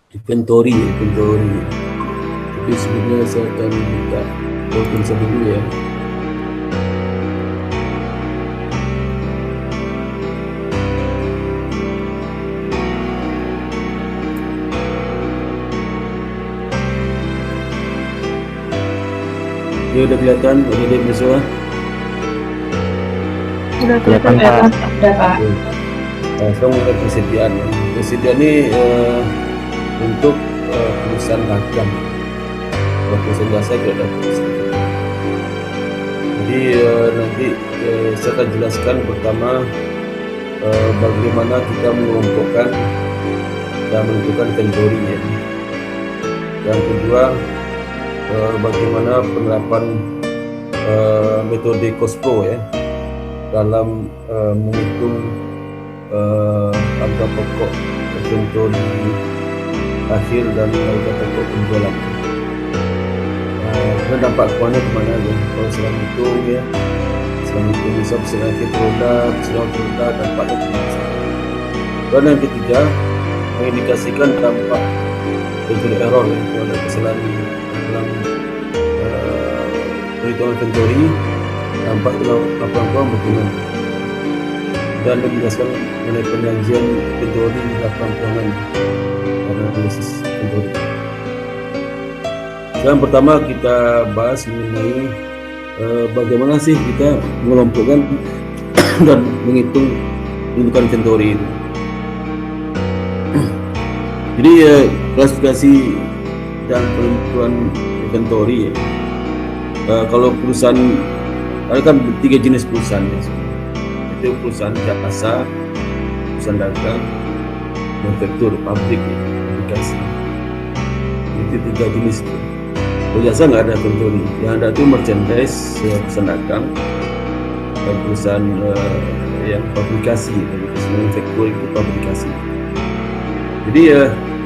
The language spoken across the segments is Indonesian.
inventory. Tapi sebelumnya saya akan buka PowerPoint saya dulu ya. Dia udah kelihatan, udah ada semua. Sudah kelihatan Pak. Sudah Pak. Sekarang mulai persediaan. Persediaan ini untuk perusahaan dagang. Kalau perusahaan jasa tidak ada persediaan. Jadi nanti saya akan jelaskan pertama bagaimana kita mengelompokkan dan menentukan inventory ya. Yang kedua bagaimana penerapan metode cost pro ya dalam menghitung harga pokok inventory akhir dan harga pokok penjualan. Karena dampak keuangannya kemana aja? Kalau sedang hitung ya, sedang hitung misal sedikit produk, dampaknya kemana? Dan yang ketiga mengindikasikan dampak inventory error ya, kalau ada kesalahan dalam perhitungan inventory, dampak dalam laporan bagaimana? Dan menjelaskan mengenai penyajian inventory laporan keuangan karena analisis inventory. Yang pertama kita bahas mengenai bagaimana sih kita mengelompokkan dan menghitung menentukan inventory itu. Jadi klasifikasi dan penentuan inventory ya. Kalau perusahaan ada kan 3 jenis perusahaan ya. Itu perusahaan jasa, perusahaan dagang, manufaktur, pabrik ya, aplikasi. Itu 3 jenis itu. Kalau jasa nggak ada inventory, yang ada itu merchandise, perusahaan dagang, dan perusahaan yang publikasi, manufaktur itu publikasi. Jadi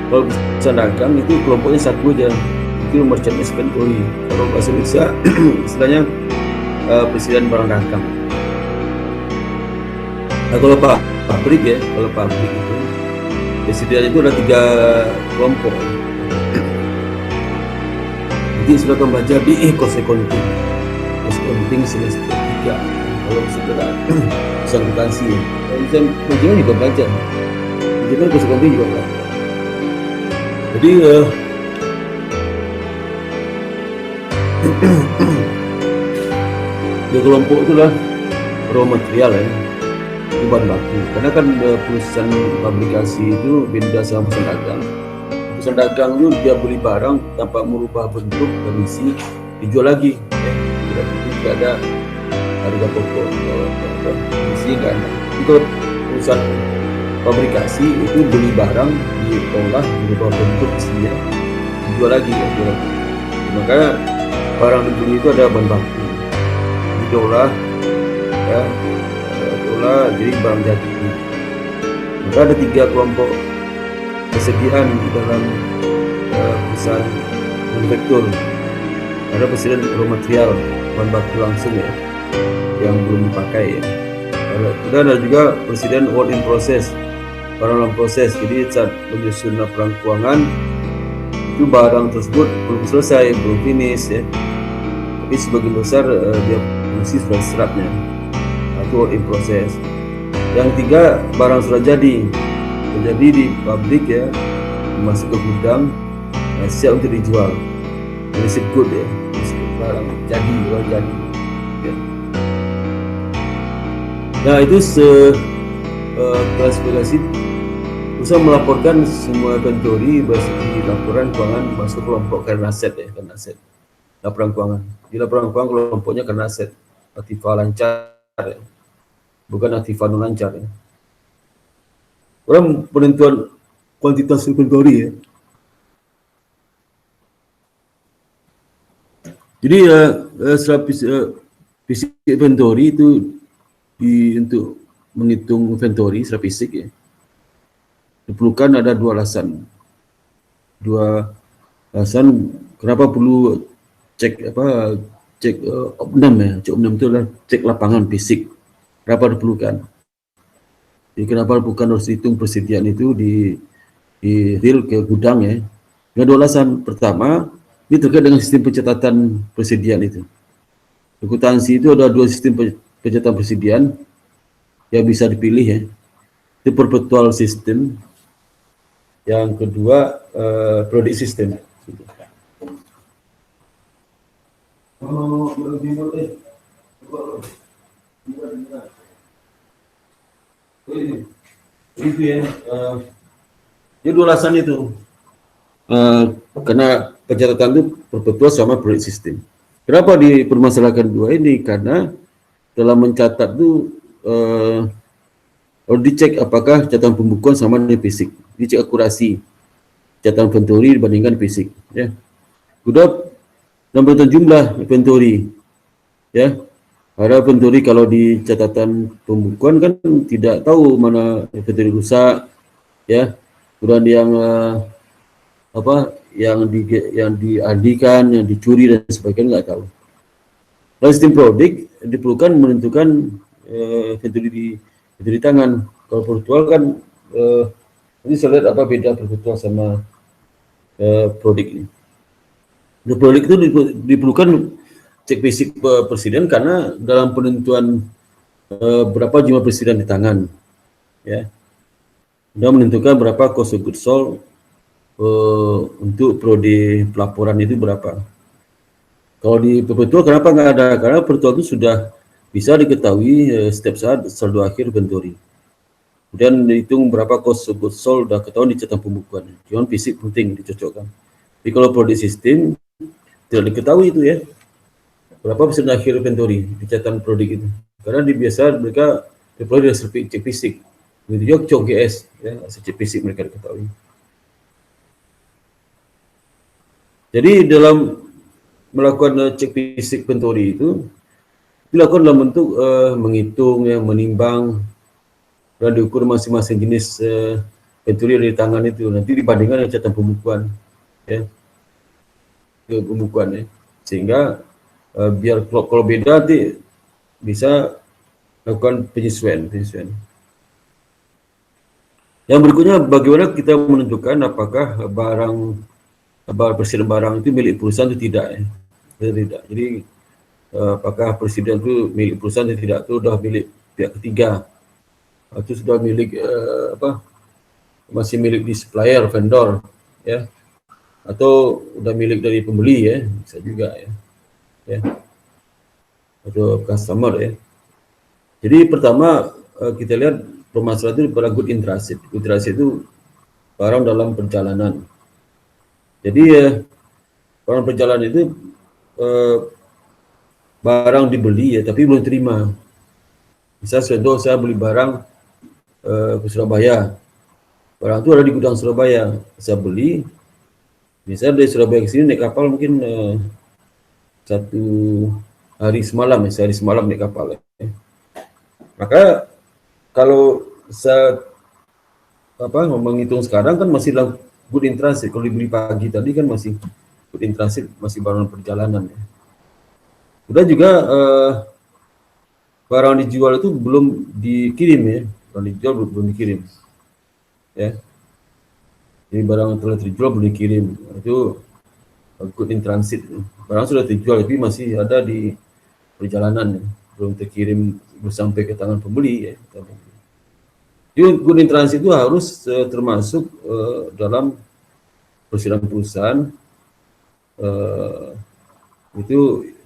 kalau perusahaan dagang itu kelompoknya satu aja, itu merchandise inventory. Kalau bahasa Indonesia istilahnya persediaan barang dagang. Nah, kalau pabrik ya, kalau pabrik itu persediaan itu ada 3 kelompok. Nanti sudah akan baca di cost accounting. Cost accounting semester 3. Kalau saudara bisa akuntansi ya, bisa manajemen juga belajar. Manajemen cost accounting juga belajar. Jadi di kelompok itulah raw material ya, itu bahan baku. Karena kan perusahaan publikasi itu beda sama perusahaan dagang. Perusahaan dagang itu dia beli barang tanpa merubah bentuk dan isi, dijual lagi ya. Tidak ada harga pokok, isi nggak ada. Kalau perusahaan publikasi itu beli barang, diolah, merubah bentuk isinya, dijual lagi ya, jual lagi. Makanya barang dibeli itu ada bahan baku, diolah ya, diolah jadi barang jadi. Maka ada 3 kelompok persediaan di dalam perusahaan manufaktur. Ada persediaan raw material, bahan baku langsung ya, yang belum dipakai ya. Dan ada juga persediaan work in process, barang dalam proses. Jadi saat menyusun laporan keuangan itu barang tersebut belum selesai, belum finish ya, tapi sebagian besar dia fungsi sudah serapnya, itu work in process. Yang 3 barang sudah jadi di pabrik ya, masuk ke gudang, siap untuk dijual, receipt good ya, barang jadi ya. Nah itu klasifikasi. Bisa melaporkan semua inventory di laporan keuangan masuk kelompok current asset ya, current asset. Laporan keuangan. Di laporan keuangan kelompoknya current asset. Aktiva lancar ya, bukan aktiva non lancar ya. Orang penentuan kuantitas inventory ya. Jadi fisik inventory itu untuk menghitung inventory secara fisik ya, diperlukan ada 2 alasan. 2 alasan kenapa perlu cek opnam ya. Cek opnam itu adalah cek lapangan fisik. Kenapa diperlukan? Jadi kenapa bukan harus dihitung persediaan itu di reel ke gudang ya. Dengan dua alasan. Pertama, ini terkait dengan sistem pencatatan persediaan itu. Akuntansi itu ada dua sistem pencatatan persediaan yang bisa dipilih ya. Itu perpetual system, yang kedua product system. Itu ya. Jadi dua alasan itu. Karena pencatatan itu perpetual sama product system. Kenapa dipermasalahkan dua ini? Karena dalam mencatat itu harus dicek apakah catatan pembukuan sama dengan fisik. Dicek akurasi catatan inventory dibandingkan fisik. Ya. Kedua, nomor jumlah inventory. Ya. Ada inventory kalau di catatan pembukuan kan tidak tahu mana inventory rusak, ya. Kemudian yang yang dialihkan, yang dicuri dan sebagainya nggak tahu. Dalam sistem produk diperlukan menentukan inventory di tangan. Kalau virtual kan ini saya lihat apa beda virtual sama produk ini. Di produk itu diperlukan cek fisik presiden karena dalam penentuan berapa jumlah presiden di tangan, ya, dan menentukan berapa cost of goods sold untuk prodi pelaporan itu berapa. Kalau di perpetual kenapa nggak ada? Karena perpetual itu sudah bisa diketahui setiap saat saldo akhir inventory. Kemudian dihitung berapa cost of goods sold, sudah ketahuan di catatan pembukuan. Cuman fisik penting dicocokkan. Tapi kalau prodi sistem tidak diketahui itu ya. Berapa persen akhir inventory di catatan produk itu. Karena di biasa mereka deploy dari cek fisik. Begitu juga cok GS, ya, cek fisik mereka diketahui. Jadi dalam melakukan cek fisik inventory itu dilakukan dalam bentuk menghitung, ya, menimbang, dan diukur masing-masing jenis inventory dari tangan itu. Nanti dibandingkan dengan catatan pembukuan, ya, pembukuan ya, sehingga biar kalau beda nanti bisa lakukan penyesuaian. Yang berikutnya, bagaimana kita menentukan apakah presiden barang itu milik perusahaan atau tidak ya? Tidak. Jadi apakah presiden itu milik perusahaan atau tidak, itu sudah milik pihak ketiga, itu sudah milik masih milik di supplier, vendor, ya, atau udah milik dari pembeli ya, bisa juga ya. Atau customer ya. Jadi pertama kita lihat permasalahan itu pada good in transit. Good in transit itu barang dalam perjalanan. Jadi barang perjalanan itu barang dibeli ya, tapi belum terima. Misal contoh saya beli barang ke Surabaya, barang itu ada di gudang Surabaya, saya beli, misalnya dari Surabaya ke sini naik kapal mungkin 1 hari semalam ya, sehari semalam naik kapal ya. Maka kalau saya menghitung sekarang kan masih dalam good in transit. Kalau dibeli pagi tadi kan masih good in transit, masih barang perjalanan ya. Udah juga barang dijual itu belum dikirim ya, barang dijual belum dikirim ya. Jadi barang telah terjual belum dikirim, itu good in transit. Barang sudah terjual tapi masih ada di perjalanan ya, belum terkirim, belum sampai ke tangan pembeli ya. Jadi good in transit itu harus termasuk dalam persidangan perusahaan itu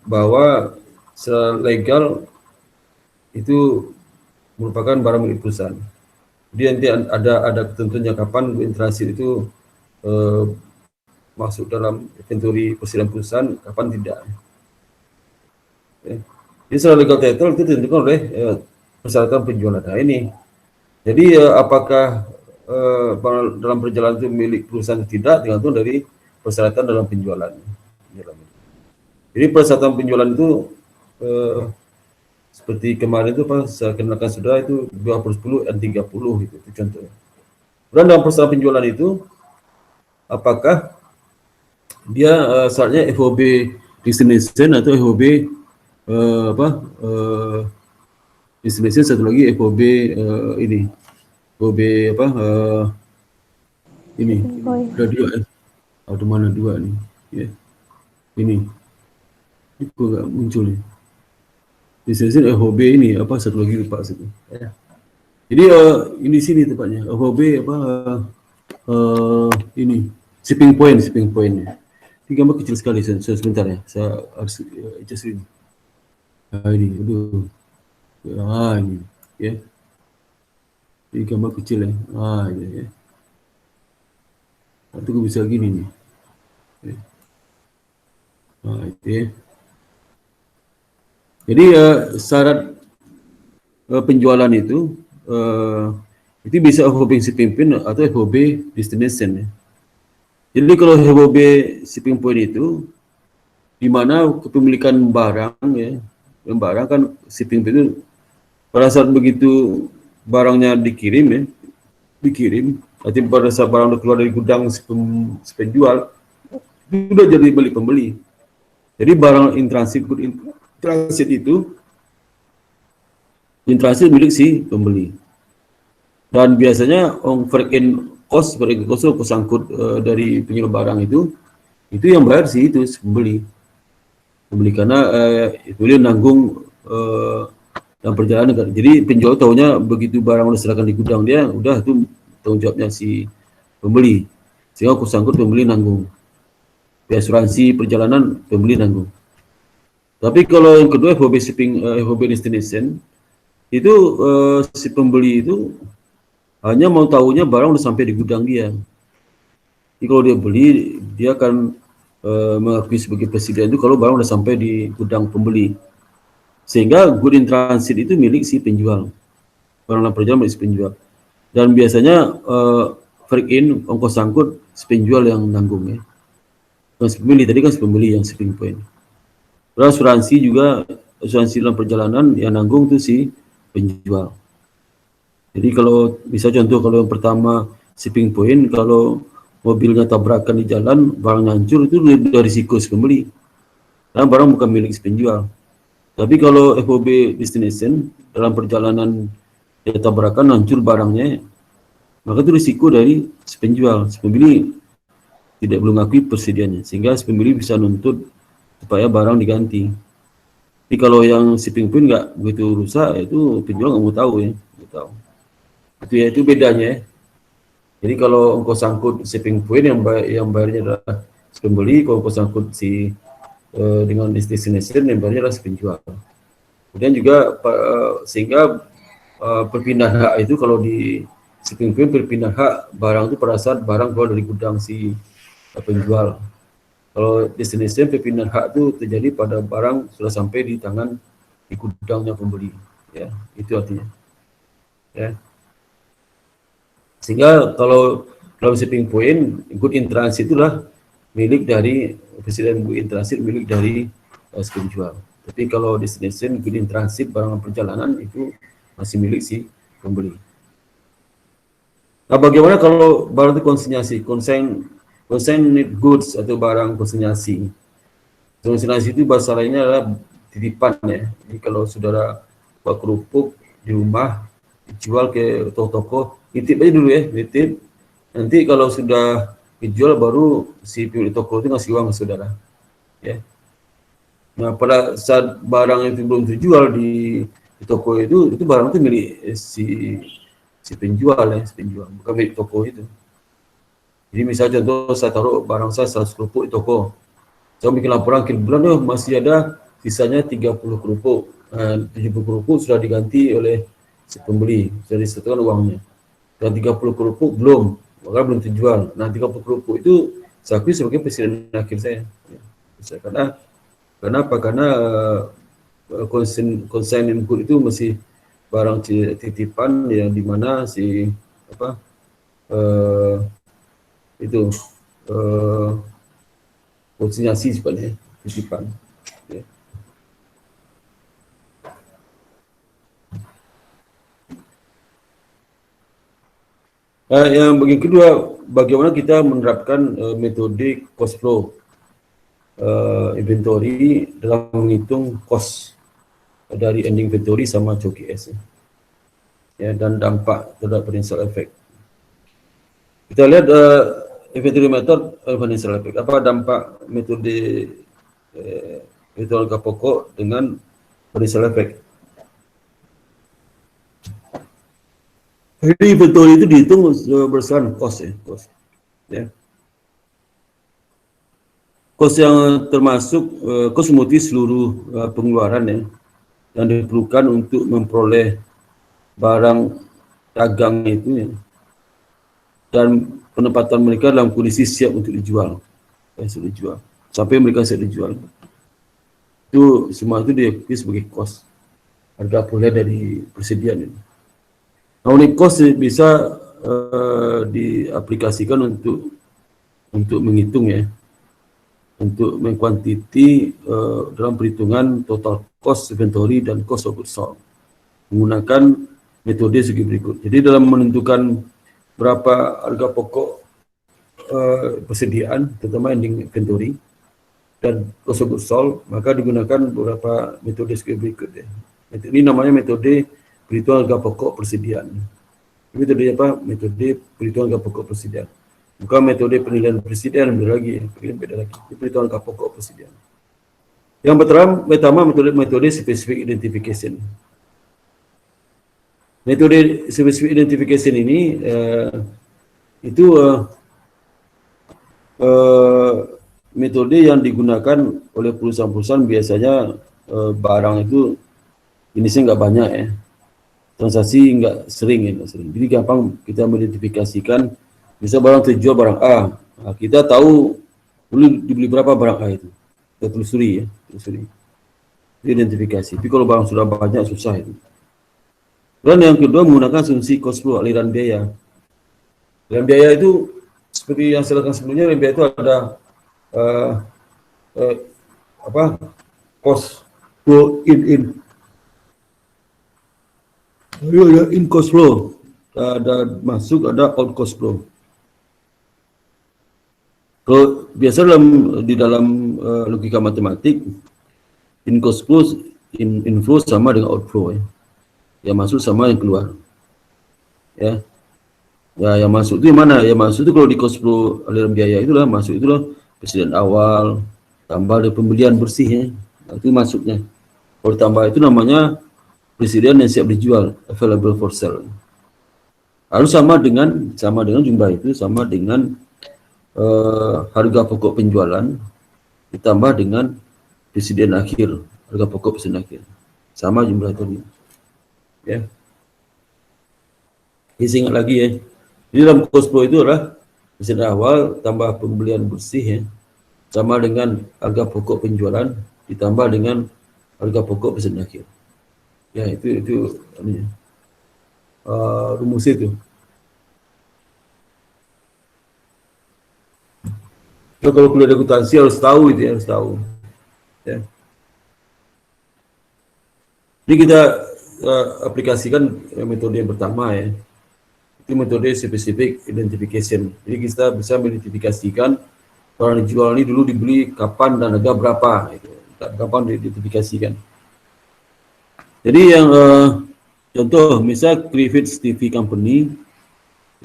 bahwa secara legal itu merupakan barang milik perusahaan. Jadi nanti ada ketentuannya kapan good in transit itu masuk dalam inventory persidangan perusahaan, kapan tidak. Jadi secara legal title itu ditentukan oleh persyaratan penjualan. Nah ini, jadi apakah dalam perjalanan itu milik perusahaan atau tidak tergantung dari persyaratan dalam penjualan. Jadi persyaratan penjualan itu seperti kemarin itu saya kenalkan saudara itu 2/10 dan 30 itu contohnya. Dan dalam persyaratan penjualan itu apakah dia syaratnya FOB destination atau FOB destination, satu lagi FOB ini FOB Ini ada dua, ada mana dua nih? Ya, ini kok nggak muncul nih? Distribution FOB ini apa satu lagi lupa satu. Ya. Jadi ini sini tempatnya FOB apa ini shipping point. Ini gambar kecil sekali, sebentar ya. Saya harus adjust ini. Ini, aduh. Ini, ya. Ini gambar kecil ya. Ya. Itu bisa gini nih. Ya. Itu ya. Jadi syarat penjualan itu bisa FOB shipping point atau FOB destination ya. Jadi kalau FOB shipping point itu di mana kepemilikan barang ya, barang kan shipping point itu pada saat begitu barangnya dikirim nanti pada saat barang udah keluar dari gudang si penjual itu udah jadi beli pembeli. Jadi barang in transit itu milik si pembeli. Dan biasanya freight cost angkut dari penjual barang itu yang bayar sih itu si pembeli karena pembeli nanggung dalam perjalanan. Jadi penjual tahunya begitu barang udah serahkan di gudang dia, udah itu tanggung jawabnya si pembeli. Sehingga angkut pembeli nanggung. Di asuransi perjalanan pembeli nanggung. Tapi kalau yang kedua FOB destination itu si pembeli itu hanya mau tahunya barang udah sampai di gudang dia. Jadi kalau dia beli, dia akan mengakui sebagai presiden itu kalau barang udah sampai di gudang pembeli. Sehingga good in transit itu milik si penjual. Barang dalam perjalanan milik si penjual. Dan biasanya freight in, ongkos angkut, si penjual yang nanggung ya. Bukan si pembeli, tadi kan si pembeli yang shipping point. Terus asuransi dalam perjalanan yang nanggung itu si penjual. Jadi kalau bisa contoh, kalau yang pertama shipping point, kalau mobilnya tabrakan di jalan, barang hancur itu dari risiko si pembeli. Karena barang bukan milik si penjual. Tapi kalau FOB destination dalam perjalanan dia tabrakan hancur barangnya, maka itu risiko dari si penjual. Si pembeli tidak belum mengakui persediaannya, sehingga si pembeli bisa nuntut supaya barang diganti. Tapi kalau yang shipping point nggak begitu rusak, itu penjual nggak mau tahu ya, nggak tahu. Itu bedanya ya. Jadi kalau ongkos angkut shipping point yang bayarnya adalah si pembeli, kalau ongkos angkut dengan destination yang bayarnya adalah si penjual. Kemudian juga sehingga perpindahan hak itu kalau di shipping point perpindahan hak barang itu pada saat barang keluar dari gudang si penjual. Kalau destination perpindahan hak itu terjadi pada barang sudah sampai di tangan di gudangnya pembeli. Ya, itu artinya. Ya. Sehingga kalau dalam shipping point, good in transit itulah milik dari presiden, good in transit milik dari penjual. Tapi kalau destination, good in transit barang perjalanan itu masih milik si pembeli. Nah, bagaimana kalau barang itu konsinyasi, consigned goods atau barang konsinyasi? Konsinyasi itu bahasa lainnya adalah titipan ya. Jadi kalau saudara buat kerupuk di rumah dijual ke toko-toko, titip aja dulu ya, titip. Nanti kalau sudah dijual baru si pemilik toko itu ngasih uang ke saudara. Ya. Nah, pada saat barang itu belum terjual di toko itu barang itu milik si penjual ya, bukan milik toko itu. Jadi misalnya contoh saya taruh barang saya 100 kerupuk di toko. Saya bikin laporan akhir bulan, masih ada sisanya 30 kerupuk. 70 kerupuk sudah diganti oleh si pembeli, sudah disertakan uangnya. Dan 30 kerupuk belum, maka belum terjual. Nah, 30 kerupuk itu saya akui sebagai presiden akhir saya. Karena apa? Karena consignment good itu masih barang titipan yang dimana si itu konsinyasi sebenarnya titipan. Ya. Yang bagian kedua, bagaimana kita menerapkan metode cost flow inventory dalam menghitung cost dari ending inventory sama COGS ya, dan dampak terhadap potential effect. Kita lihat inventory method financial effect. Apa dampak metode itu harga pokok dengan financial effect? Jadi inventory itu dihitung berdasarkan cost ya, cost. Ya. Cost yang termasuk cost motif seluruh pengeluaran ya yang diperlukan untuk memperoleh barang dagang itu ya, dan penempatan mereka dalam kondisi siap untuk dijual, sampai mereka siap dijual. Itu semua itu diakui sebagai cost harga peroleh dari persediaan ini. Nah, unit cost bisa diaplikasikan untuk menghitung ya, untuk mengkuantiti dalam perhitungan total cost inventory dan cost of goods sold menggunakan metode segi berikut. Jadi dalam menentukan berapa harga pokok persediaan, terutama ending inventory dan cost of goods sold, maka digunakan beberapa metode segi berikut ya. Ini namanya metode perhitungan harga pokok persediaan. Metode apa? Metode perhitungan harga pokok persediaan. Bukan metode penilaian persediaan, beda lagi. Perhitungan harga pokok persediaan. Yang pertama metode specific identification. Metode specific identification ini itu metode yang digunakan oleh perusahaan-perusahaan biasanya barang itu jenisnya nggak banyak ya, transaksi nggak sering ya, jadi gampang kita mengidentifikasikan. Bisa barang terjual barang A, nah, kita tahu dulu dibeli berapa barang A itu, kita telusuri ya, telusuri identifikasi. Tapi kalau barang sudah banyak susah itu. Dan yang kedua menggunakan asumsi cost flow, aliran biaya. Aliran biaya itu seperti yang saya lakukan sebelumnya, aliran biaya itu ada cost flow in cost flow, ada masuk, ada out cost flow. Kalau biasa di dalam logika matematik, in cost flow, inflow sama dengan outflow ya. Yang masuk sama yang keluar. Ya. Ya, yang masuk itu mana? Yang masuk itu kalau di cost flow aliran biaya itulah masuk itulah persediaan awal, tambah dari pembelian bersih ya. Nah, itu masuknya. Kalau tambah itu namanya persediaan yang siap dijual, available for sale. Lalu sama dengan jumlah itu sama dengan harga pokok penjualan ditambah dengan persediaan akhir, harga pokok persediaan akhir. Sama jumlah tadi. Ya. Ini ingat lagi ya. Di dalam cost flow itu adalah persediaan awal tambah pembelian bersih ya. Sama dengan harga pokok penjualan ditambah dengan harga pokok persediaan akhir. Ya, itu rumus itu. So, kalau kuliah akuntansi harus tahu itu ya, harus tahu. Ya. Jadi kita aplikasikan metode yang pertama ya. Itu metode specific identification. Jadi kita bisa mengidentifikasikan barang dijual ini dulu dibeli kapan dan harga berapa. Itu. Kapan diidentifikasikan. Jadi yang contoh misal Griffiths TV Company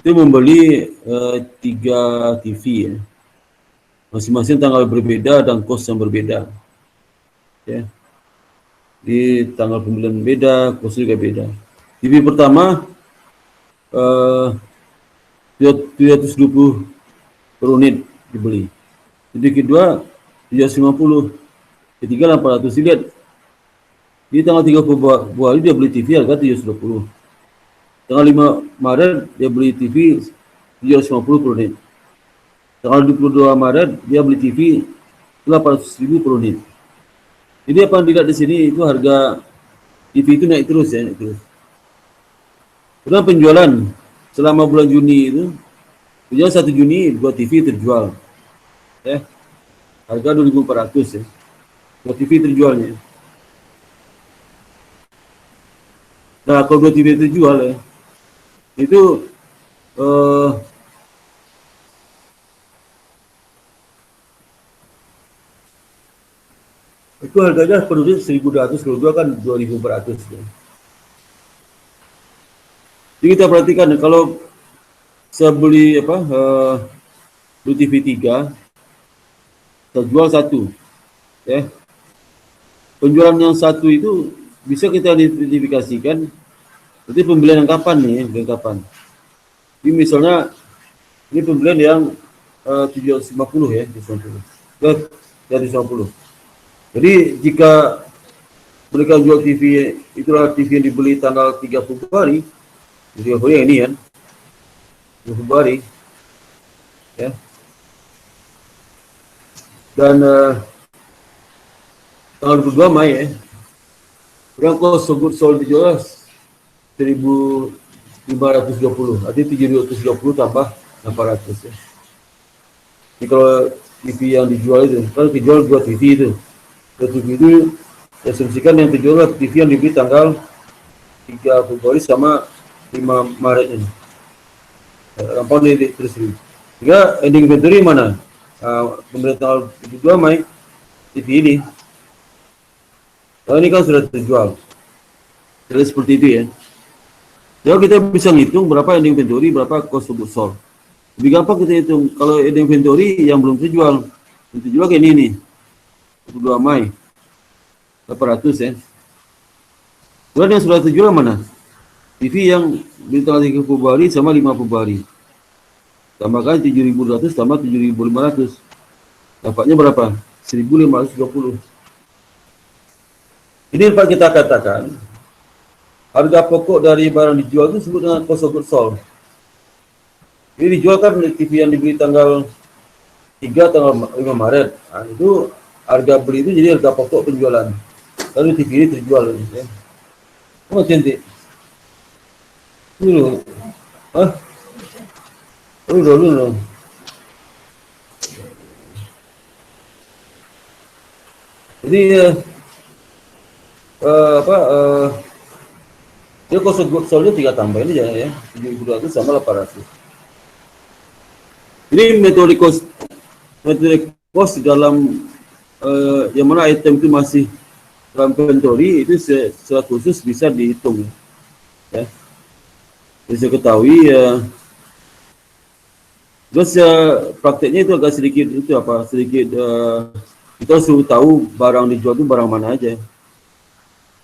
itu membeli 3 TV ya. Masing-masing tanggal berbeda dan kos yang berbeda. Ya. Di tanggal pembelian beda, kos juga beda. TV pertama 320 per unit dibeli. Jadi kedua 350, ketiga 800. Dilihat di tanggal 30 Februari dia beli TV harga 320. Tanggal 5 Maret dia beli TV 350 per unit. Tanggal 22 Maret dia beli TV 800.000 per unit. Jadi apa yang dilihat di sini itu harga TV itu naik terus ya, naik terus. Kemudian penjualan selama bulan Juni itu, penjualan 1 Juni 2 TV terjual. Ya. Harga 2.400 ya. 2 TV terjualnya. Nah, kalau 2 TV terjual ya, itu itu harganya per unit 1.200, kalau 2 kan 2.400 ya. Jadi kita perhatikan kalau saya beli beli TV 3, saya jual satu. Ya. Penjualan yang satu itu bisa kita identifikasikan. Berarti pembelian yang kapan nih? Pembelian kapan? Jadi misalnya ini pembelian yang 750 ya, 750. Ya, 750. Jadi jika mereka jual TV, itulah TV yang dibeli tanggal 3 Februari, 3 Februari ini kan, 3 Februari, ya. Dan tanggal 22 Mei ya, yang cost of goods sold dijual 1.520, artinya 730 tambah 800 ya. Jadi kalau TV yang dijual itu, kalau dijual 2 TV itu, 2 TV itu asumsikan yang dijual TV yang dibeli tanggal 3 Februari sama 5 Maret ini. Rampau ini terus ini. Sehingga ending inventory mana? Pembelian tanggal 22 Mei TV ini. Kalau ini kan sudah terjual. Jadi seperti itu ya. Jadi kita bisa ngitung berapa ending inventory, berapa cost of goods sold. Lebih gampang kita hitung. Kalau ending inventory yang belum terjual, yang terjual kayak ini nih. 22 Mei. 800 ya. Kemudian yang sudah terjual mana? TV yang di tanggal 3 Februari sama 5 Februari. Tambahkan 7.200 tambah 7.500. Dapatnya berapa? 1.520. Ini dapat kita katakan harga pokok dari barang dijual itu disebut dengan cost of goods sold. Ini dijual kan TV yang dibeli tanggal 3 tanggal 5 Maret. Nah, itu harga beli itu jadi harga pokok penjualan. Lalu TV ini terjual ya. Oh, cantik. Dulu. Hah? Dulu. Jadi dia cost of goods sold-nya 3 tambah ini ya, 7.200 sama 800. Jadi metode cost dalam yang mana item itu masih dalam inventory itu secara khusus bisa dihitung ya. Bisa ketahui ya. Terus prakteknya itu agak sedikit kita suruh tahu barang dijual itu barang mana aja.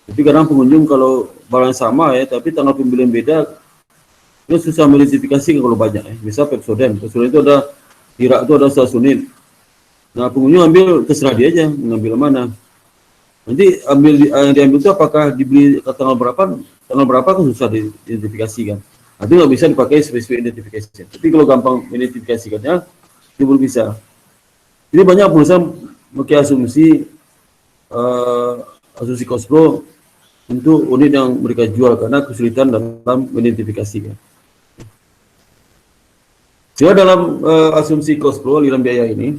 Tapi kadang pengunjung kalau barang sama ya, tapi tanggal pembelian beda, itu susah mengidentifikasi kalau banyak ya. Misal Pepsodent itu ada Irak itu ada 100 unit. Nah pengunjung ambil terserah dia aja mengambil mana. Nanti yang diambil itu apakah dibeli tanggal berapa kan susah diidentifikasikan. Nanti nggak bisa dipakai spesifik identifikasi. Tapi kalau gampang identifikasikannya, itu belum bisa. Jadi banyak perusahaan memakai asumsi cost flow untuk unit yang mereka jual karena kesulitan dalam mengidentifikasikan. Sehingga dalam asumsi cost flow aliran biaya ini,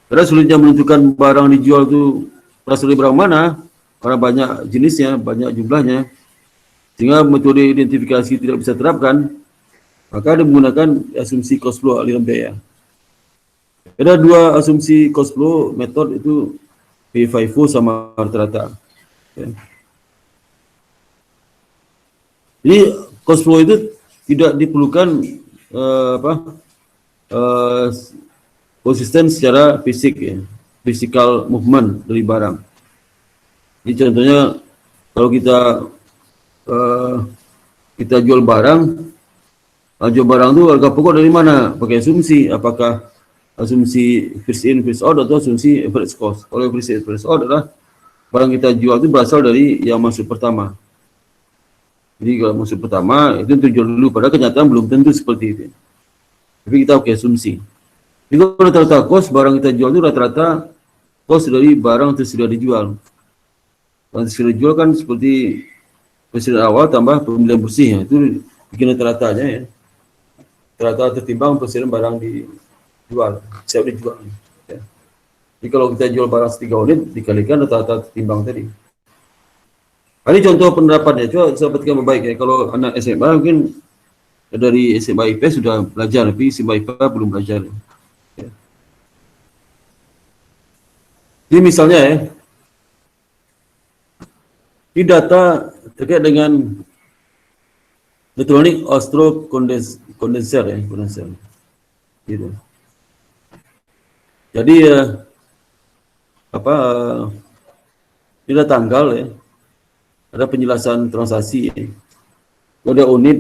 karena sulitnya menentukan barang dijual itu berasal dari barang mana, karena banyak jenisnya, banyak jumlahnya, sehingga metode identifikasi tidak bisa terapkan, maka ada menggunakan asumsi cost flow aliran biaya. Ada 2 asumsi cost flow method itu P5O sama rata-rata. Ya. Jadi cost flow itu tidak diperlukan konsisten secara fisik ya, physical movement dari barang. Jadi contohnya kalau kita jual barang itu harga pokok dari mana? Pakai asumsi, apakah asumsi first in first out atau asumsi average cost. Kalau first in first out adalah barang kita jual itu berasal dari yang masuk pertama. Jadi kalau masuk pertama itu tujuan dulu, padahal kenyataan belum tentu seperti itu. Tapi kita pakai asumsi. Jadi kalau rata-rata cost barang kita jual itu rata-rata cost dari barang yang sudah dijual. Barang sudah dijual kan seperti persediaan awal tambah pembelian bersih ya. Itu bikin rata-ratanya ya. Rata-rata tertimbang persediaan barang dijual, siap dijual. Ya. Jadi kalau kita jual barang 3 unit dikalikan rata-rata tertimbang tadi. Ini contoh penerapannya, coba saya perhatikan baik ya. Kalau anak SMA mungkin dari SMA IP sudah belajar, tapi SMA IPA belum belajar. Ya. Jadi misalnya ya, di data terkait dengan Elektronik Austro kondenser ya, kondenser. Gitu. Jadi apa ini ada tanggal ya, ada penjelasan transaksi ya. Ada unit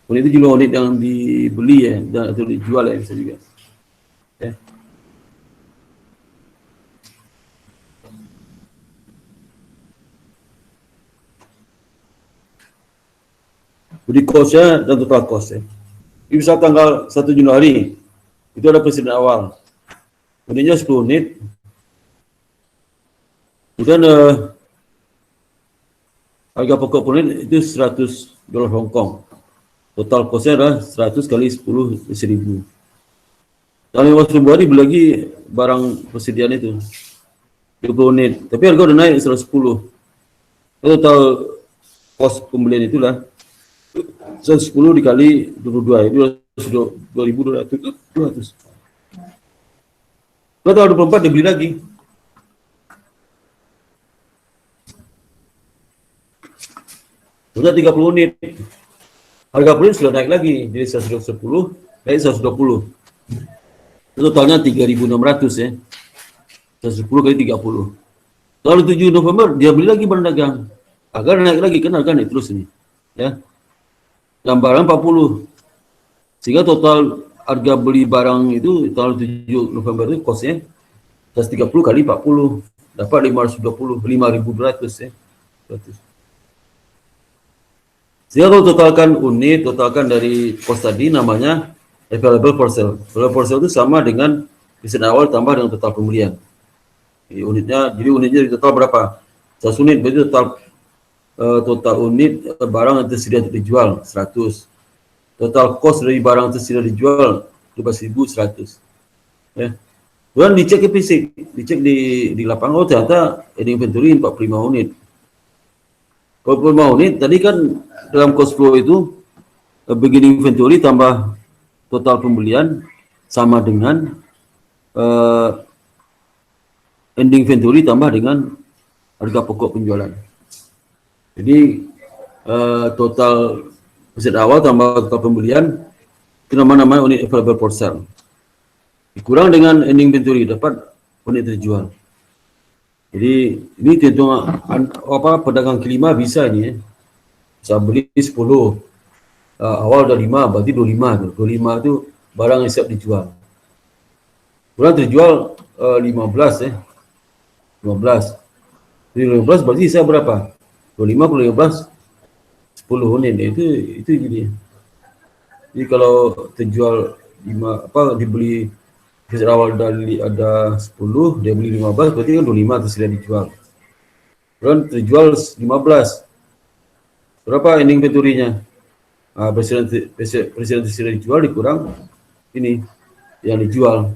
itu juga unit yang dibeli ya, dan atau dijual ya bisa juga. Ya. Jadi cost-nya dan total cost ya. Jadi misal tanggal 1 Januari itu ada presiden awal. Unitnya 10 unit. Kemudian harga pokok per unit itu $100 Hong Kong. Total cost-nya adalah 100 kali 10 1.000. Tanggal 15 Februari beli lagi barang persediaan itu 20 unit. Tapi harga udah naik 110. Total cost pembelian itulah 110 dikali 22 itu sudah 2.200. Lalu tahun 24 dia beli lagi. Sudah 30 unit. Harga per unit sudah naik lagi. Jadi 110 naik 120. Totalnya 3.600 ya. 110 kali 30. Lalu 7 November dia beli lagi barang dagang. Harga naik lagi kan harga naik terus ini. Ya. Dan barang 40. Sehingga total harga beli barang itu tanggal 7 November itu kosnya 130 kali 40 dapat 520, 5.200 ya. 100. Sehingga kalau totalkan unit, totalkan dari kos tadi namanya available for sale. Available for sale itu sama dengan presiden awal tambah dengan total pembelian. Jadi unitnya total berapa? 100 unit berarti total unit barang yang tersedia untuk dijual 100. Total cost dari barang tersedia dijual 12.100. Ya. Kemudian dicek ke fisik, dicek di lapangan, oh ternyata ini inventory 45 unit. 45 unit tadi kan dalam cost flow itu beginning inventory tambah total pembelian sama dengan ending inventory tambah dengan harga pokok penjualan. Jadi total aset awal tambah total pembelian itu namanya unit available for sale. Dikurang dengan ending inventory dapat unit terjual. Jadi ini tentu pedagang kelima bisa ini ya. Bisa beli 10. Awal udah 5 berarti 25 tuh. 25 itu barang yang siap dijual. Kurang terjual 15 ya. 15. Jadi 15 berarti sisa berapa? 25 per 15 10 unit itu gini. Jadi kalau terjual 5 dibeli hasil awal dari ada 10, dia beli 15 berarti kan 25 tersedia dijual. Kemudian terjual 15. Berapa ending inventory-nya? Presiden tersedia dijual dikurang ini yang dijual.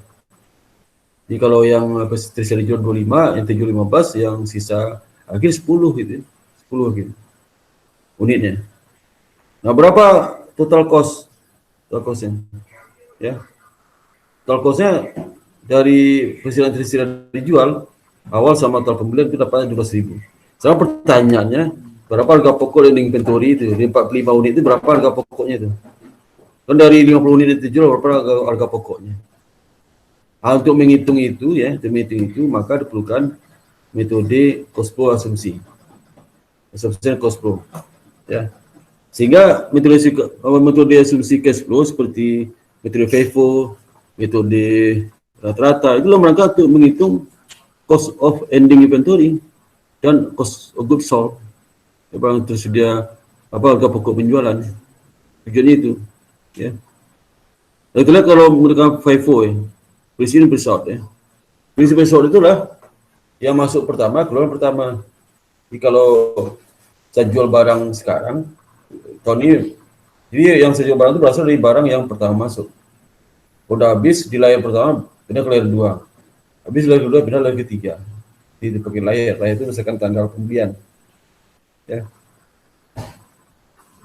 Jadi kalau yang tersedia dijual 25, yang terjual 15, yang sisa akhir 10 gitu. 10 gitu. Unitnya. Nah, berapa total cost? Total cost-nya. Ya. Total cost-nya dari presiden tersedia dijual awal sama total pembelian itu dapatnya 12.000. Sekarang pertanyaannya, berapa harga pokok dan inventory itu? Di 45 unit itu berapa harga pokoknya itu? Kan dari 50 unit itu dijual berapa harga pokoknya? Untuk menghitung itu ya, maka diperlukan metode cost flow asumsi. Assumption cost flow. Ya. Sehingga metode asumsi cash flow seperti metode FIFO, metode rata-rata itu dalam rangka untuk menghitung cost of ending inventory dan cost of goods sold. Barang tersedia harga pokok penjualan. Tujuannya itu. Ya. Dan kita kalau menggunakan FIFO ya, prinsip result ya. Prinsip result itulah yang masuk pertama, keluar pertama. Jadi kalau saya jual barang sekarang, tahun ini, jadi yang saya jual barang itu berasal dari barang yang pertama masuk. Udah habis di layar pertama, pindah ke layar 2. Habis layar 2, pindah layar ketiga. Jadi pakai layar itu misalkan tanggal pembelian. Ya.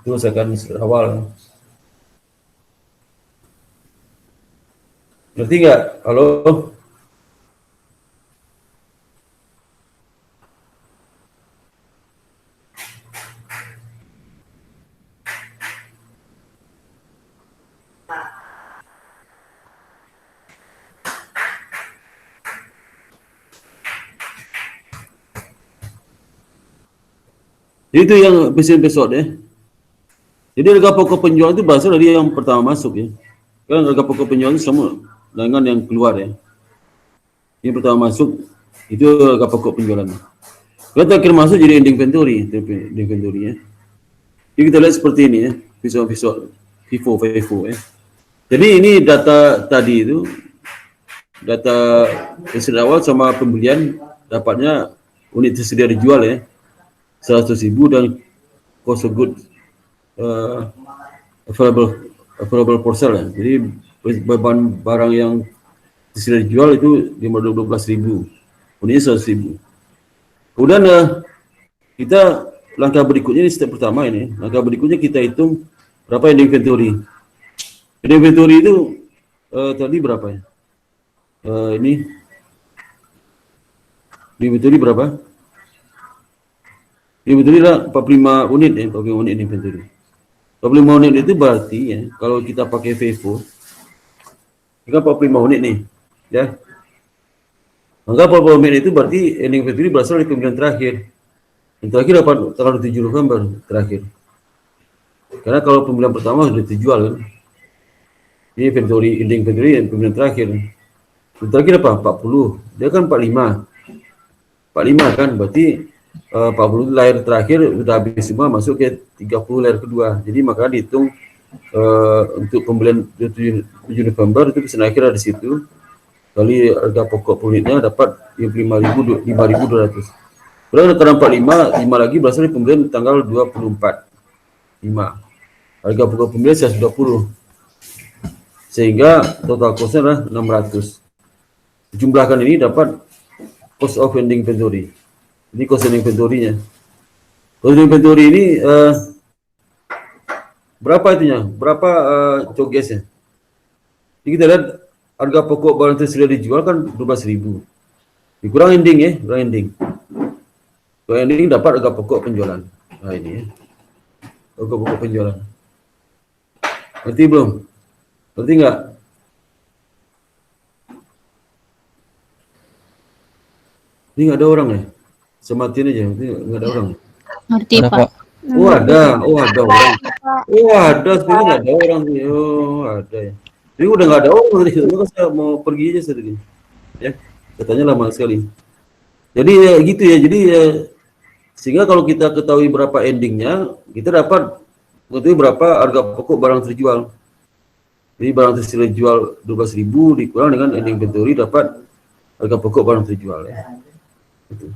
Itu misalkan awal. Ngerti nggak? Halo? Jadi itu yang episode ya. Jadi harga pokok penjualan itu berasal dari yang pertama masuk ya. Kan harga pokok penjualan sama dengan yang keluar ya. Yang pertama masuk itu harga pokok penjualan. Kalau terakhir masuk jadi ending inventory ya. Jadi kita lihat seperti ini ya, visual FIFO ya. Jadi ini data tadi itu, data hasil awal sama pembelian dapatnya unit tersedia dijual ya, 100.000 dan cost of goods available for sale ya. Jadi beban barang yang tersedia dijual itu 512.000, unitnya 100.000. Kemudian kita langkah berikutnya ini step pertama ini. Langkah berikutnya kita hitung berapa yang inventory. Inventory itu tadi berapa ya? Ini inventory berapa? Inventory lah 45 unit ya, 45 unit inventory. 45 unit itu berarti ya, kalau kita pakai FIFO, kita 45 unit nih, ya. Maka 45 unit itu berarti inventory berasal dari pembelian terakhir. Yang terakhir dapat tanggal 7 November terakhir. Karena kalau pembelian pertama sudah dijual kan. Ini inventory yang pembelian terakhir. Yang terakhir apa? 40. Dia kan 45. 45 kan, berarti 40 layar terakhir sudah habis semua, masuk ke 30 layar kedua. Jadi maka dihitung untuk pembelian 7 November itu pesan akhir ada di situ. Kali harga pokok unitnya dapat 5.200. Berarti karena 45, 5 lagi berasal dari pembelian tanggal 24. 5. Harga pokok pembelian 120. Sehingga total cost-nya adalah 600. Jumlahkan ini dapat cost of ending inventory. Ini cost ending inventory-nya. Cost inventory ini berapa itunya? Berapa cogesnya? Jadi kita lihat harga pokok barang tersedia dijual kan 12.000. Dikurang ending ya, kurang ending. Kurang ending dapat harga pokok penjualan. Nah ini ya. Harga pokok penjualan. Ngerti belum? Ngerti nggak? Ini nggak ada orang ya? Sematiin aja, nggak ada orang. Ngerti Pak. Oh ada orang. Oh ada, sebenarnya nggak ada orang nih. Oh ada ya. Jadi udah nggak ada orang tadi. Saya mau pergi aja tadi. Ya, katanya lama sekali. Jadi ya gitu ya. Jadi sehingga kalau kita ketahui berapa endingnya, kita dapat mengetahui berapa harga pokok barang terjual. Jadi barang tersedia jual 12.000 dikurang dengan ending inventory dapat harga pokok barang terjual ya. Gitu.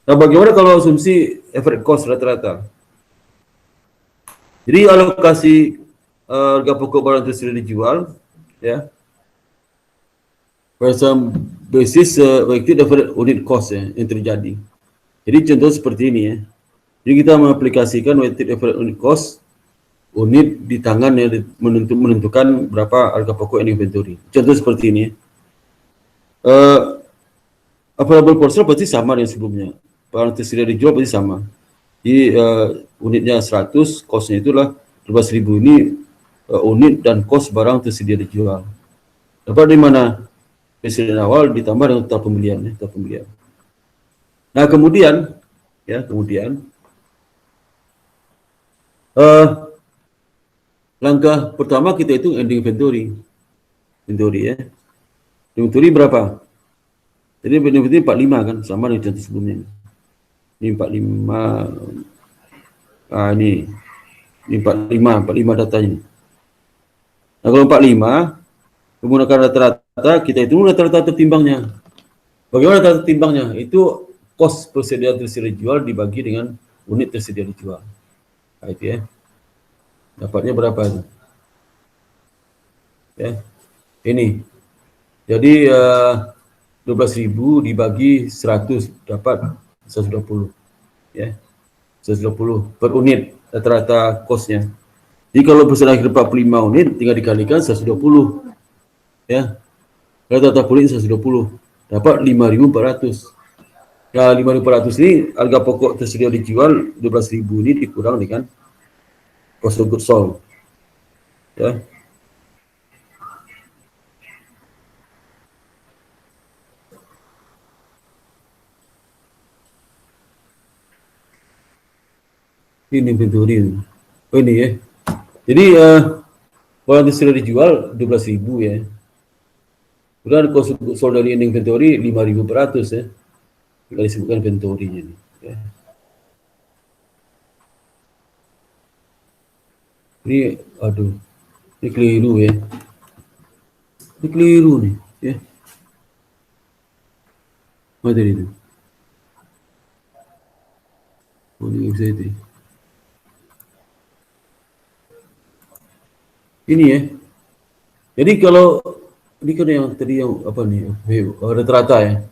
Nah, bagaimana kalau asumsi average cost rata-rata? Jadi alokasi harga pokok barang tersedia dijual ya. Pada basis weighted average unit cost ya yang terjadi. Jadi contoh seperti ini ya. Jadi kita mengaplikasikan weighted average unit cost unit di tangan ya menentukan berapa harga pokok yang inventory. Contoh seperti ini. Available for sale pasti sama dengan sebelumnya. Barang tersedia dijual pasti sama. Jadi unitnya 100, cost-nya itulah 12.000 ini unit dan cost barang tersedia dijual. Dapat di mana? Presiden awal ditambah dengan total pembelian ya, total pembelian. Nah, kemudian langkah pertama kita hitung ending inventory. Inventory ya. Inventory berapa? Jadi inventory 45 kan, sama dengan contoh sebelumnya. Ini 45 ini 45 datanya. Nah, kalau 45 menggunakan rata-rata, kita hitung rata-rata tertimbangnya. Bagaimana rata-rata timbangnya? Itu cost persediaan tersedia dijual dibagi dengan unit tersedia dijual. Nah, itu ya. Dapatnya berapa itu? Ya. Ini. Jadi 12.000 dibagi 100 dapat 120. Ya. 120 per unit rata-rata cost-nya. Jadi kalau pesan akhir 45 unit tinggal dikalikan 120. Ya. Rata-rata unit 120. Dapat 5.400. Ya 5.400 ini harga pokok tersedia dijual 12.000 ini dikurang dengan cost of goods sold. Ya. Ini inventory. Oh ini ya. Jadi kalau nanti sudah dijual 12.000 ya. Kemudian cost sold dari inventory 5.400 ya. Kita disebutkan inventory-nya nih. Ya. Ini aduh, ini keliru ya. Ini keliru nih ya. Mana tadi itu? Oh, ini website ini. Ini ya. Jadi kalau ini kan yang tadi yang apa nih? Rata-rata ya.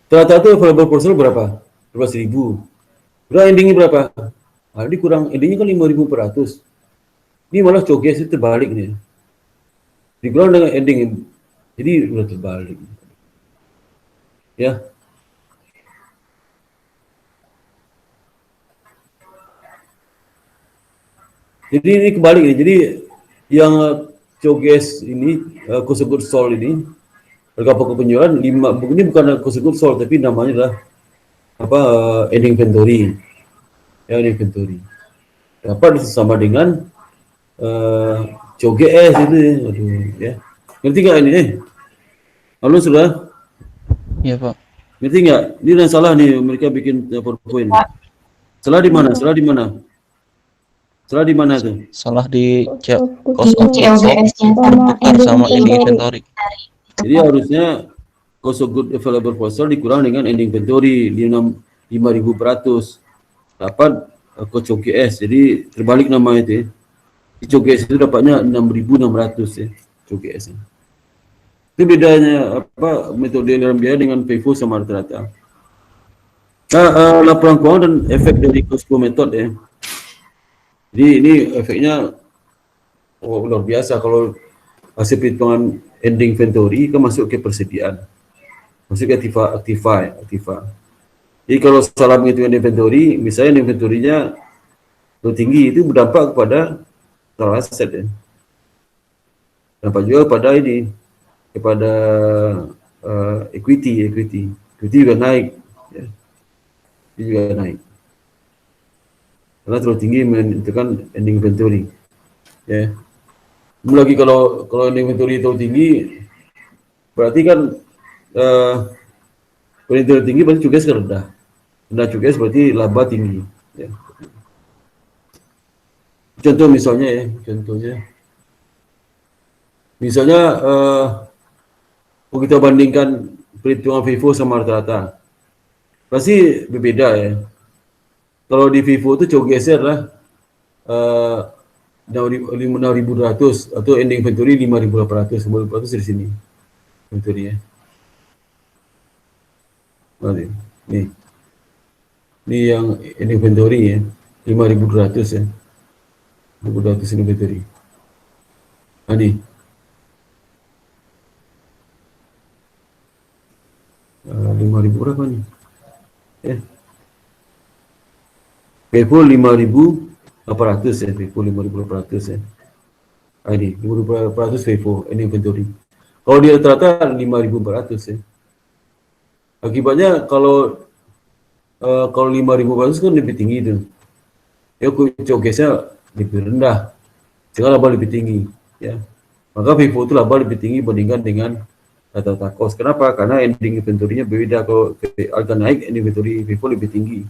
Rata-rata itu available portion berapa? 12.000. Udah endingnya berapa? Nah, ini kurang, endingnya kan 5.400. Ini malah showcase itu terbalik nih. Dikurang dengan ending, jadi udah terbalik. Ya, jadi ini kebalik nih. Jadi yang showcase ini cost of goods sold ini harga pokok penjualan 5, ini bukan cost of goods sold tapi namanya adalah apa ending inventory. Ya, ending inventory. Dapat sama dengan COGS itu, aduh ya. Ngerti nggak ini? Halo sudah? Iya Pak. Ngerti nggak? Ini yang salah nih mereka bikin PowerPoint. Salah di mana? Salah di mana? Salah di mana tuh? Salah di cost of goods sold sama ending inventory. Jadi harusnya cost of goods available for sale dikurang dengan ending inventory 5.400 dapat cost COGS. Jadi terbalik nama itu ya. Di COGS itu dapatnya 6.600 ya COGS. Itu bedanya apa metode dalam biaya dengan FIFO sama rata-rata. Nah, laporan keuangan dan efek dari cost flow method ya. Jadi ini efeknya luar biasa kalau hasil perhitungan ending inventory kan masuk ke persediaan, masuk ke aktiva. Jadi kalau salah menghitung inventory, misalnya inventory-nya terlalu tinggi, itu berdampak kepada total aset ya. Dampak juga pada ini, kepada equity juga naik, ya. Itu juga naik. Karena terlalu tinggi menentukan ending inventory, ya. Lagi kalau ending inventory terlalu tinggi, berarti kan inventory tinggi berarti juga rendah. Rendah juga berarti laba tinggi. Ya. Contoh misalnya ya, misalnya kalau kita bandingkan perhitungan FIFO sama rata-rata, pasti berbeda ya. Kalau di FIFO itu COGS-nya adalah 6.200 atau ending inventory 5.800, 5.800 di sini inventory ya. Mari, nih. Ini yang ending inventory ya, 5.200 ya. 5.200 inventory. Nah, nih. 5.000 berapa nih? Ya. FIFO 5.800 ya, FIFO 5.800 ya. Ini 5.800 FIFO, ini inventory. Kalau dia rata-rata 5.400 ya. Akibatnya kalau 5.400 kan lebih tinggi itu. Ya COGS-nya lebih rendah. Sehingga laba lebih tinggi, ya. Maka FIFO itu laba lebih tinggi bandingkan dengan rata-rata cost. Kenapa? Karena ending inventory-nya beda. Kalau harga naik, ending inventory FIFO lebih tinggi.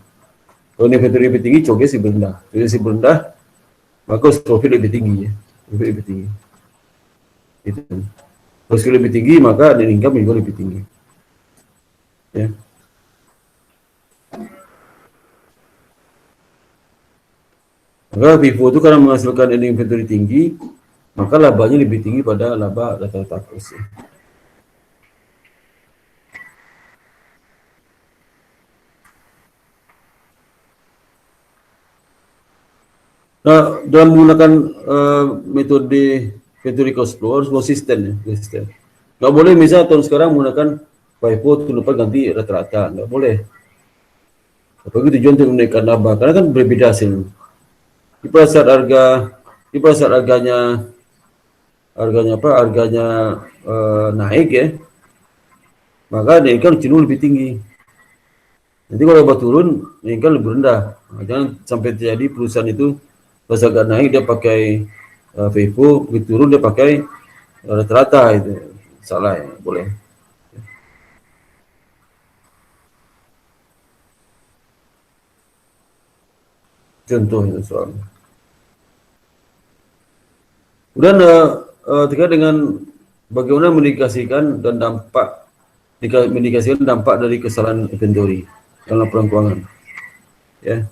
Kalau inventory lebih tinggi, COGS lebih rendah. COGS lebih rendah, maka profit lebih tinggi ya. Profit lebih tinggi. Itu. Kalau lebih tinggi, maka net income juga lebih tinggi. Ya. Maka FIFO itu karena menghasilkan ending inventory tinggi, maka labanya lebih tinggi pada laba rata-rata cost. Ya. Nah, dalam menggunakan metode inventory cost flow harus konsisten ya, konsisten. Nggak boleh misalnya tahun sekarang menggunakan FIFO tahun depan ganti rata-rata, nggak boleh. Apalagi tujuan untuk menaikkan laba, karena kan berbeda hasil. Di pada saat harganya naik ya, maka net income cenderung lebih tinggi. Nanti kalau laba turun, ini kan lebih rendah. Nah, jangan sampai terjadi perusahaan itu pas agak naik dia pakai FIFO, begitu turun dia pakai rata-rata, itu salah ya, boleh. Contoh itu soal. Kemudian terkait dengan bagaimana mendikasikan dan dampak mendikasikan dampak dari kesalahan inventory dalam laporan keuangan. Ya,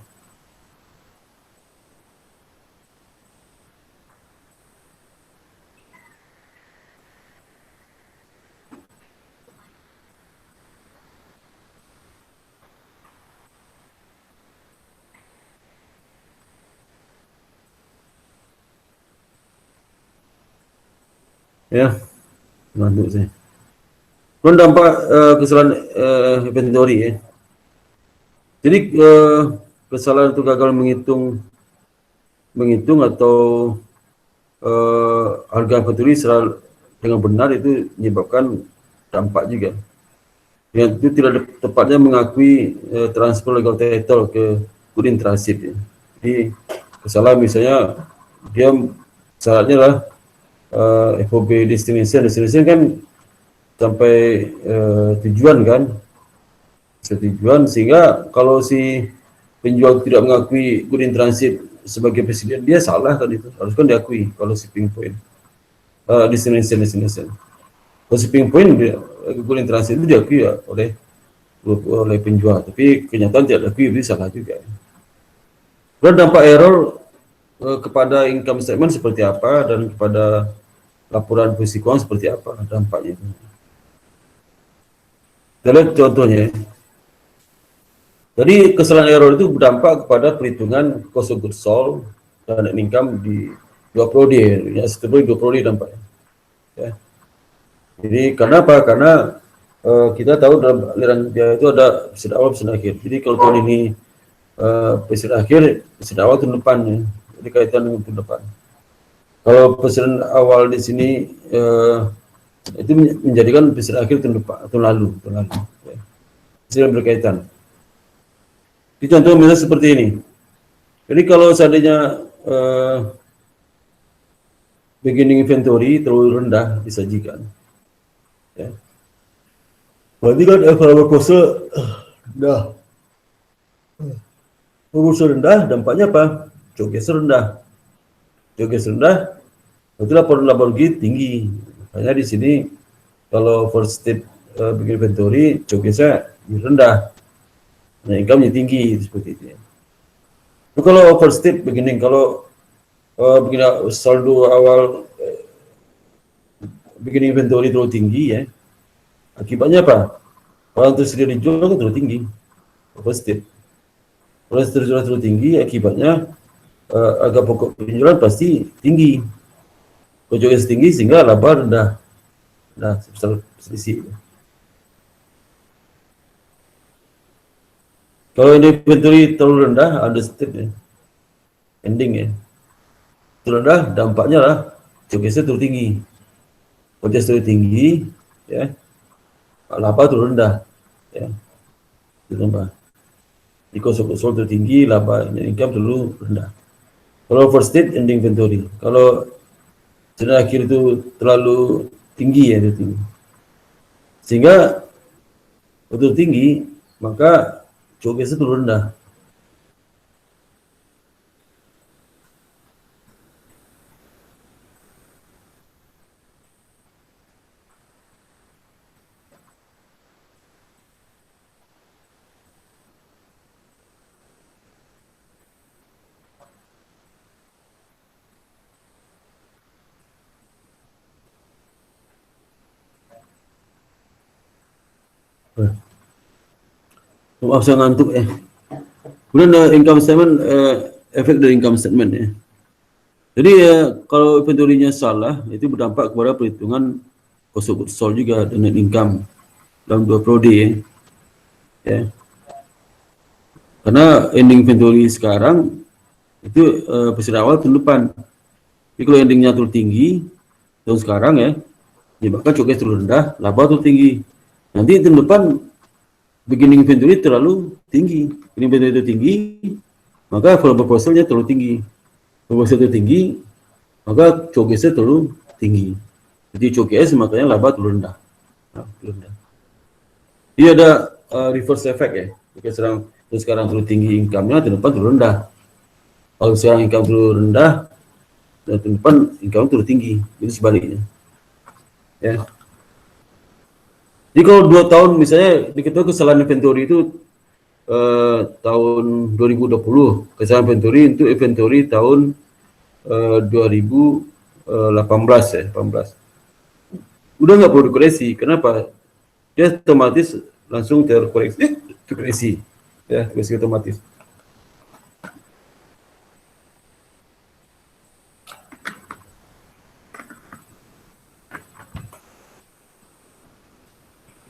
ya, mantuk saya. Kemudian dampak kesalahan inventory ya. Jadi kesalahan itu gagal menghitung atau harga inventory secara dengan benar itu menyebabkan dampak juga. Yang itu tidak tepatnya mengakui transfer legal title ke good in transit ya. Jadi kesalahan misalnya dia syaratnya lah FOB destination kan sampai tujuan kan, tujuan, sehingga kalau si penjual tidak mengakui good in transit sebagai presiden, dia salah kan, itu harus kan diakui kalau shipping point destination. Kalau shipping point good in transit itu diakui ya oleh penjual, tapi kenyataan tidak diakui, itu salah juga. Dan dampak error kepada income statement seperti apa dan kepada laporan posisi keuangan seperti apa dampaknya. Kita lihat contohnya. Jadi kesalahan error itu berdampak kepada perhitungan cost of goods sold dan net income di dua prodi, ya, setelah dua prodi dampaknya. Ya. Jadi karena apa? Karena kita tahu dalam aliran biaya itu ada presiden awal, presiden akhir. Jadi kalau tahun ini presiden akhir, presiden awal tahun depan, ya. Jadi kaitan dengan tahun depan. Kalau presiden awal di sini itu menjadikan presiden akhir tahun depan, tahun lalu. Ya. Presiden berkaitan. Di contoh misalnya seperti ini. Jadi kalau seandainya beginning inventory terlalu rendah disajikan, ya, berarti kan variable cost rendah. Variable rendah, dampaknya apa? Showcase rendah. Itu laporan laba rugi tinggi. Makanya di sini kalau first step beginning inventory, showcase-nya rendah. Nah, income-nya tinggi seperti itu. Ya. Kalau first step beginning, kalau begini saldo awal beginning inventory terlalu tinggi, ya, akibatnya apa? Kalau tersedia dijual kan terlalu tinggi. First step. Kalau terjual terlalu tinggi, akibatnya harga pokok penjualan pasti tinggi. Kalau tinggi sehingga laba rendah. Nah, sebesar selisih. Kalau inventory terlalu rendah, ada step ya, ending ya. Terlalu rendah, dampaknya lah showcase-nya terlalu tinggi. Kalau terlalu tinggi, ya, laba terlalu rendah, ya, terlalu. Di cost of goods sold terlalu tinggi, laba income terlalu rendah. Kalau first step ending inventory, kalau sedang akhir itu terlalu tinggi ya, itu tinggi. Sehingga betul tinggi, maka showcase itu rendah. Maaf saya ngantuk ya. Kemudian income statement, efek dari income statement ya. Jadi kalau inventory-nya salah, itu berdampak kepada perhitungan cost of goods sold juga dan net income dalam dua prodi ya. Ya. Karena ending inventory sekarang itu presiden awal tahun depan. Jadi kalau endingnya terlalu tinggi tahun sekarang ya, menyebabkan showcase terlalu rendah, laba terlalu tinggi. Nanti tahun depan beginning inventory terlalu tinggi. Beginning inventory itu tinggi, maka available parcelnya terlalu tinggi. Available itu tinggi, maka showcase terlalu tinggi. Jadi showcase makanya laba terlalu rendah. Nah, rendah. Dia ada reverse effect ya. Jika sekarang terlalu tinggi income-nya, tahun depan terlalu rendah. Kalau sekarang income terlalu rendah, dan tahun depan income terlalu tinggi. Itu sebaliknya. Ya. Jadi kalau 2 tahun misalnya diketahui kesalahan inventory itu tahun 2020, kesalahan inventory untuk inventory tahun 2018 ya, 18. Udah nggak perlu dikoreksi. Kenapa? Dia otomatis langsung terkoreksi, ya, koreksi otomatis.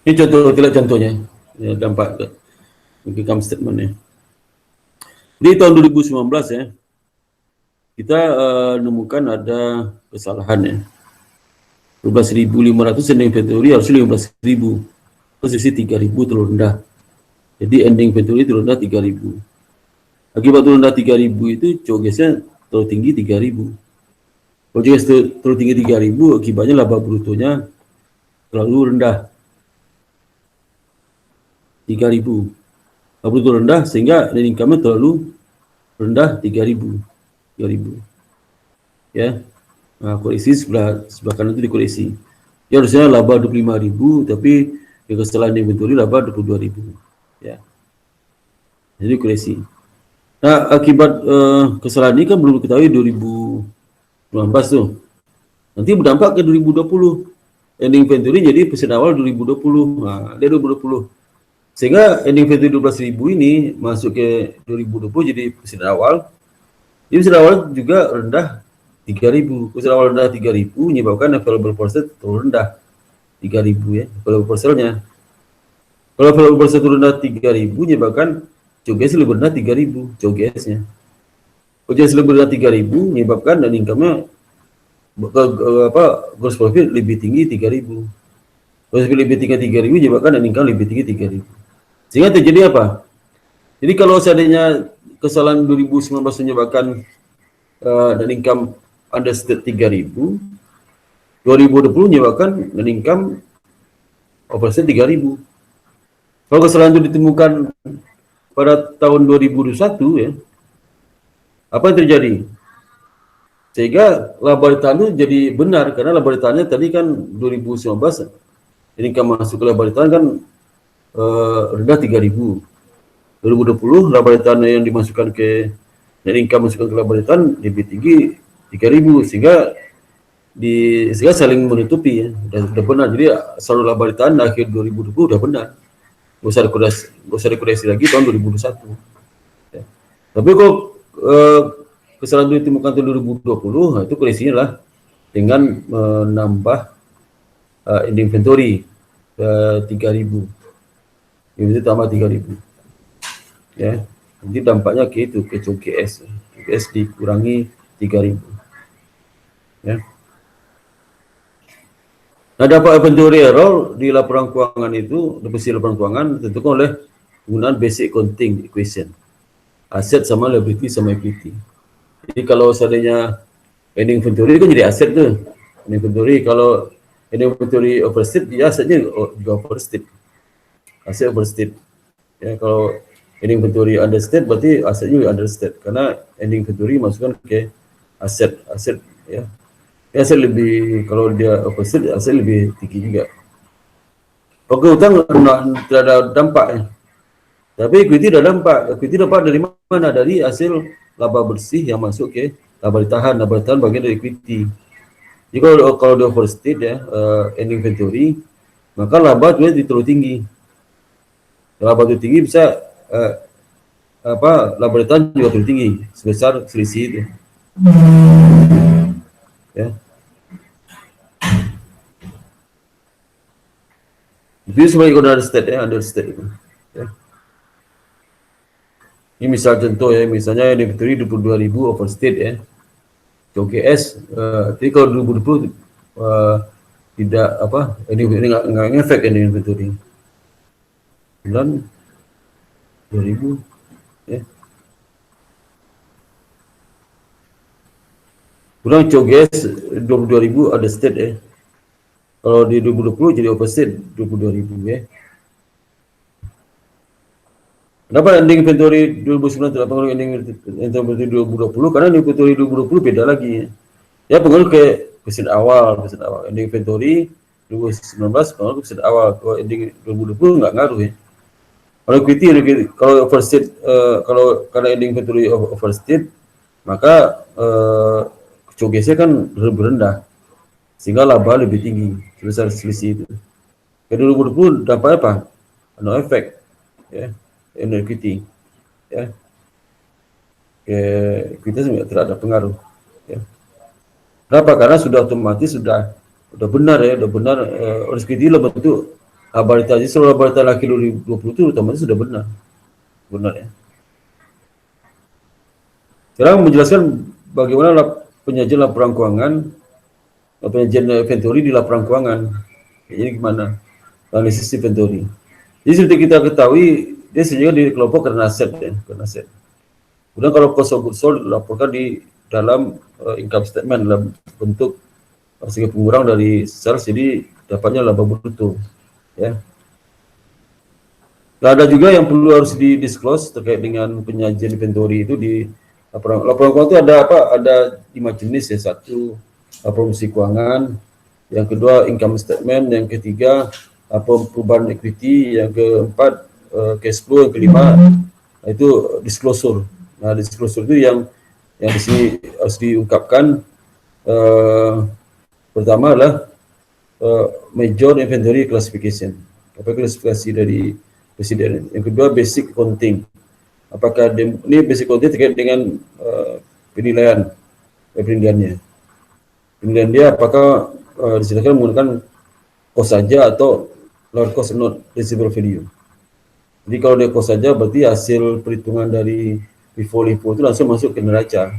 Ini contohnya, ya, dampak income statement-nya. Di tahun 2019 ya, kita menemukan ada kesalahan ya. 12.500 ending inventory harusnya 15.000. Posisi 3.000 terlalu rendah. Jadi ending inventory terlalu rendah 3.000. Akibat terlalu rendah 3.000 itu showcase-nya terlalu tinggi 3.000. Kalau showcase terlalu tinggi 3.000, akibatnya laba brutonya terlalu rendah 3.000. Laba bruto rendah sehingga net income-nya terlalu rendah 3.000. Ya. Nah, koreksi sebelah kanan itu dikoreksi. Ya harusnya laba 25.000 tapi kesalahan inventory laba 22.000. Ya. Jadi koreksi. Nah, akibat kesalahan ini kan belum diketahui 2019 tuh. Nanti berdampak ke 2020. Ending inventory jadi persen awal 2020. Nah, dia 2020. Sehingga ending inventory 12.000 ini masuk ke 2020 jadi persen awal. Jadi persen awal juga rendah 3.000. Persen awal rendah 3.000 menyebabkan available parcel terlalu rendah 3.000 ya, available parcelnya. Kalau available parcel rendah 3.000 menyebabkan showcase lebih rendah 3.000 showcase-nya. Showcase lebih rendah 3.000 menyebabkan dan income-nya gross profit lebih tinggi 3.000. Gross profit lebih tinggi 3.000 menyebabkan dan income lebih tinggi 3.000. Sehingga terjadi apa? Jadi kalau seandainya kesalahan 2019 menyebabkan dan income understate 3.000, 2020 menyebabkan dan income overstate 3.000. Kalau kesalahan itu ditemukan pada tahun 2021 ya, apa yang terjadi? Sehingga laba ditahan itu jadi benar karena laba ditahannya tadi kan 2019 jadi income masuk ke laba ditahan kan rendah 3.000. 2020 laba ditahan yang dimasukkan ke net income masukkan ke laba ditahan lebih tinggi 3.000 sehingga saling menutupi ya. Udah benar. Jadi saldo laba ditahan akhir 2020 udah benar. Gak usah dikoreksi lagi tahun 2021. Ya. Tapi kalau kesalahan itu ditemukan tahun 2020, nah itu koreksinya lah dengan menambah ending inventory ke 3.000. Ini tambah 3.000. Ya. Nanti dampaknya ke itu ke COGS. COGS dikurangi 3.000. Ya. Nah, dapat inventory error di laporan keuangan itu, deposisi laporan keuangan ditentukan oleh penggunaan basic accounting equation. Aset sama liability sama equity. Jadi kalau seandainya ending inventory kan jadi aset tuh. Ending inventory kalau ending inventory overstate, ya asetnya juga overstate. Aset overstate. Ya, kalau ending inventory understate berarti asetnya juga understate karena ending inventory masukkan ke aset ya. Ya, aset lebih, kalau dia overstate, aset lebih tinggi juga. Oke, hutang tidak ada dampak ya. Tapi equity ada dampak. Equity dapat dari mana? Dari hasil laba bersih yang masuk ke laba ditahan. Laba ditahan bagian dari equity. Jadi kalau dia overstate ya, ending inventory, maka laba juga terlalu tinggi. Laba terlalu tinggi bisa laba ditahan juga terlalu tinggi sebesar selisih itu. Ya. Itu sebagai understate ya, understate itu. Ya. Ini misal contoh ya, misalnya inventory 22.000 overstate ya. COGS, jadi kalau 2020 tidak ini nggak ngefek ini inventory. 2000 ya. Kurang coges 22.000 ada state ya. Kalau di 2020 jadi overstate 22.000 ya. Kenapa ending inventory 2019 tidak pengaruh ending inventory 2020? Karena inventory 2020 beda lagi. Ya pengaruh ke persen awal. Ending inventory 2019 pengaruh ke persen awal. Kalau ending 2020 nggak ngaruh ya. Kalau equity, kalau overstate, kalau karena ending inventory overstate, maka cogesnya kan lebih rendah, sehingga laba lebih tinggi sebesar selisih itu. Ke 2020 dapat apa? No efek, ya, equity, ya. Ke equity tidak ada pengaruh. Ya. Kenapa? Karena sudah otomatis sudah benar ya, equity lah bentuk labarita. Jadi seluruh labarita laki 2020 itu otomatis sudah benar ya. Sekarang menjelaskan bagaimana penyajian laporan keuangan, penyajian inventory di laporan keuangan. Jadi gimana analisis inventory? Jadi seperti kita ketahui, dia sebenarnya di kelompok karena aset ya, karena aset. Kemudian kalau cost of goods sold dilaporkan di dalam income statement dalam bentuk sebagai pengurang dari sales, jadi dapatnya laba bruto. Ya. Nah, ada juga yang perlu harus di-disclose terkait dengan penyajian inventory itu di laporan keuangan itu ada apa? Ada 5 jenis ya. Satu, laporan keuangan, yang kedua income statement, yang ketiga perubahan equity, yang keempat cash flow, yang kelima itu disclosure. Nah, disclosure itu yang di sini harus diungkapkan. Pertama adalah major inventory classification. Apa klasifikasi dari presiden? Yang kedua basic accounting. Apakah ini basic accounting terkait dengan penilaiannya? Penilaian dia apakah disilakan menggunakan cost saja atau lower cost not receivable value. Jadi kalau dia cost saja berarti hasil perhitungan dari LIFO itu langsung masuk ke neraca.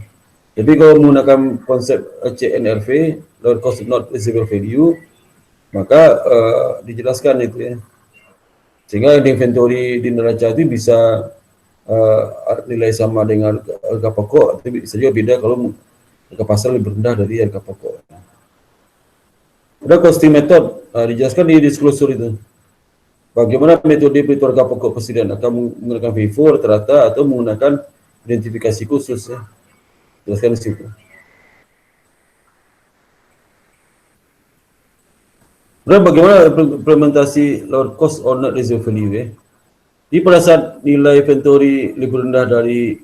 Tapi kalau menggunakan konsep CNRV, lower cost not receivable value, maka dijelaskan itu ya. Sehingga inventory di neraca itu bisa nilai sama dengan harga pokok, tapi bisa juga beda kalau harga pasar lebih rendah dari harga pokok. Ada costing method, dijelaskan di disclosure itu. Bagaimana metode perhitungan harga pokok presiden? Akan menggunakan FIFO rata-rata atau menggunakan identifikasi khusus ya. Jelaskan di situ. Bagaimana implementasi lower cost or net reserve value ya? Jadi pada saat nilai inventory lebih rendah dari